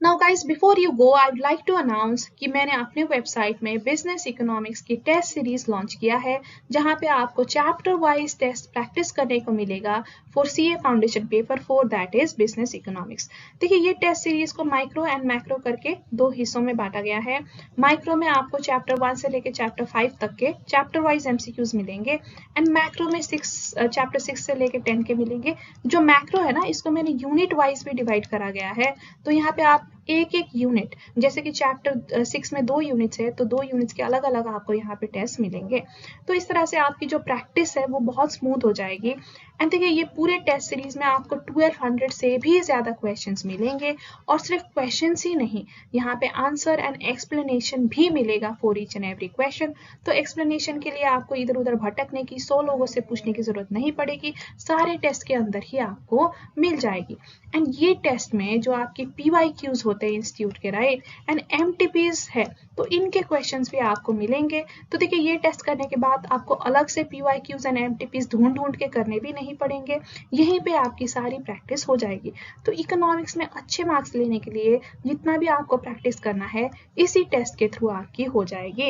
Now guys, before you go, I would like to announce कि मैंने अपने वेबसाइट में बिजनेस इकोनॉमिक्स की टेस्ट सीरीज लॉन्च किया है, जहां पे आपको चैप्टर वाइज टेस्ट प्रैक्टिस करने को मिलेगा for CA foundation paper 4, that is business economics. देखिए ये टेस्ट सीरीज को माइक्रो एंड मैक्रो करके 2 हिस्सों में बांटा गया है। माइक्रो में आपको चैप्टर 1 से लेकर चैप्टर 5 तक के चैप्टर वाइज MCQs मिलेंगे एंड मैक्रो में चैप्टर 6 से लेकर 10 के मिलेंगे। जो मैक्रो है ना, इसको मैंने यूनिट वाइज भी डिवाइड करा गया है, तो यहाँ पे आप एक एक यूनिट, जैसे कि चैप्टर 6 में 2 यूनिट्स है तो 2 यूनिट्स के अलग अलग आपको यहाँ पे टेस्ट मिलेंगे। तो इस तरह से आपकी जो प्रैक्टिस है वो बहुत स्मूथ हो जाएगी। एंड देखिए ये पूरे टेस्ट सीरीज में आपको 1200 से भी ज़्यादा क्वेश्चंस मिलेंगे, और सिर्फ क्वेश्चंस ही नहीं, यहाँ पे आंसर एंड एक्सप्लेनेशन भी मिलेगा for each and every question. तो एक्सप्लेनेशन के लिए आपको इधर उधर भटकने की, 100 लोगों से पूछने की जरूरत नहीं पड़ेगी, सारे टेस्ट के अंदर ही आपको मिल जाएगी। एंड ये टेस्ट में जो आपके PYQs होते हैं इंस्टीट्यूट के, राइट, एंड MTPs है, तो इनके क्वेश्चंस भी आपको मिलेंगे। तो देखिए ये टेस्ट करने के बाद आपको अलग से PYQs एंड MTPs ढूंढ के करने भी नहीं पड़ेंगे, यहीं पे आपकी सारी प्रैक्टिस हो जाएगी। तो इकोनॉमिक्स में अच्छे मार्क्स लेने के लिए जितना भी आपको प्रैक्टिस करना है इसी टेस्ट के थ्रू आपकी हो जाएगी।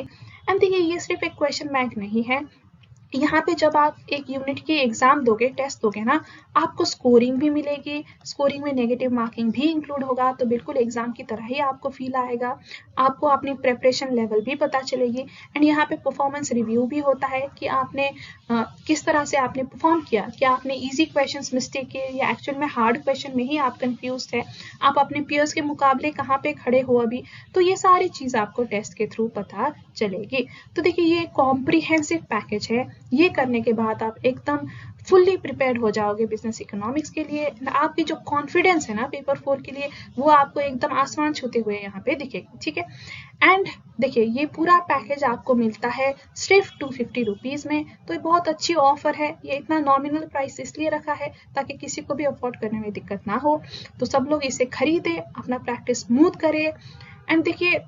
एंड देखिए ये सिर्फ एक क्वेश्चन बैंक नहीं है, यहाँ पे जब आप एक यूनिट की एग्जाम दोगे, टेस्ट दोगे ना, आपको स्कोरिंग भी मिलेगी, स्कोरिंग में नेगेटिव मार्किंग भी इंक्लूड होगा, तो बिल्कुल एग्जाम की तरह ही आपको फील आएगा, आपको अपनी प्रिपरेशन लेवल भी पता चलेगी। एंड यहाँ पे परफॉर्मेंस रिव्यू भी होता है कि आपने किस तरह से आपने परफॉर्म किया, क्या आपने इजी क्वेश्चंस मिस्टेक किए या एक्चुअल में हार्ड क्वेश्चन में ही आप कंफ्यूज थे, आप अपने पीयर्स के मुकाबले कहाँ पे खड़े हो अभी, तो ये सारी चीज़ आपको टेस्ट के थ्रू पता चलेगी। तो देखिए ये कॉम्प्रिहेंसिव पैकेज है, ये करने के बाद आप एकदम फुल्ली प्रिपेयर्ड हो जाओगे बिजनेस इकोनॉमिक्स के लिए। आपकी जो कॉन्फिडेंस है ना पेपर 4 के लिए, वो आपको एकदम आसमान छूते हुए यहाँ पे दिखेगी, ठीक है। एंड देखिए ये पूरा पैकेज आपको मिलता है सिर्फ 250 रुपीज़ में, तो ये बहुत अच्छी ऑफर है। ये इतना नॉमिनल प्राइस इसलिए रखा है ताकि किसी को भी अफोर्ड करने में दिक्कत ना हो, तो सब लोग इसे खरीदे, अपना प्रैक्टिस स्मूथ करे। एंड देखिए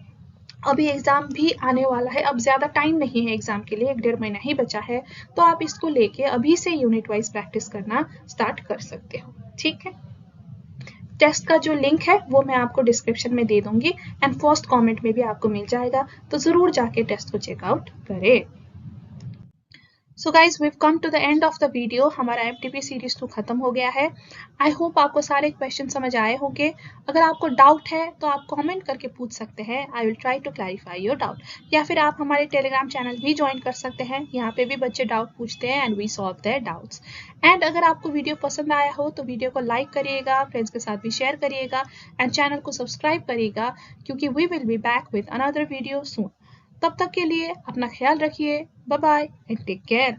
अभी एग्ज़ाम भी आने वाला है, अब ज़्यादा टाइम नहीं है एग्ज़ाम के लिए, 1-1.5 महीना ही बचा है, तो आप इसको लेके अभी से यूनिट वाइज प्रैक्टिस करना स्टार्ट कर सकते हो, ठीक है। टेस्ट का जो लिंक है वो मैं आपको डिस्क्रिप्शन में दे दूंगी एंड फर्स्ट कमेंट में भी आपको मिल जाएगा, तो ज़रूर जाके टेस्ट को चेकआउट करें। So guys we've come to the end of the video, हमारा MTP सीरीज 2 खत्म हो गया है। आई होप आपको सारे क्वेश्चन समझ आए होंगे। अगर आपको डाउट है तो आप कमेंट करके पूछ सकते हैं, I will try to clarify your doubt, या फिर आप हमारे टेलीग्राम चैनल भी ज्वाइन कर सकते हैं, यहाँ पे भी बच्चे डाउट पूछते हैं and we solve their doubts. And अगर आपको वीडियो पसंद आया हो तो वीडियो को लाइक करिएगा, फ्रेंड्स के साथ भी शेयर करिएगा एंड चैनल को सब्सक्राइब करिएगा, क्योंकि we will be back with another video soon. तब तक के लिए अपना ख्याल रखिए, bye bye and take care.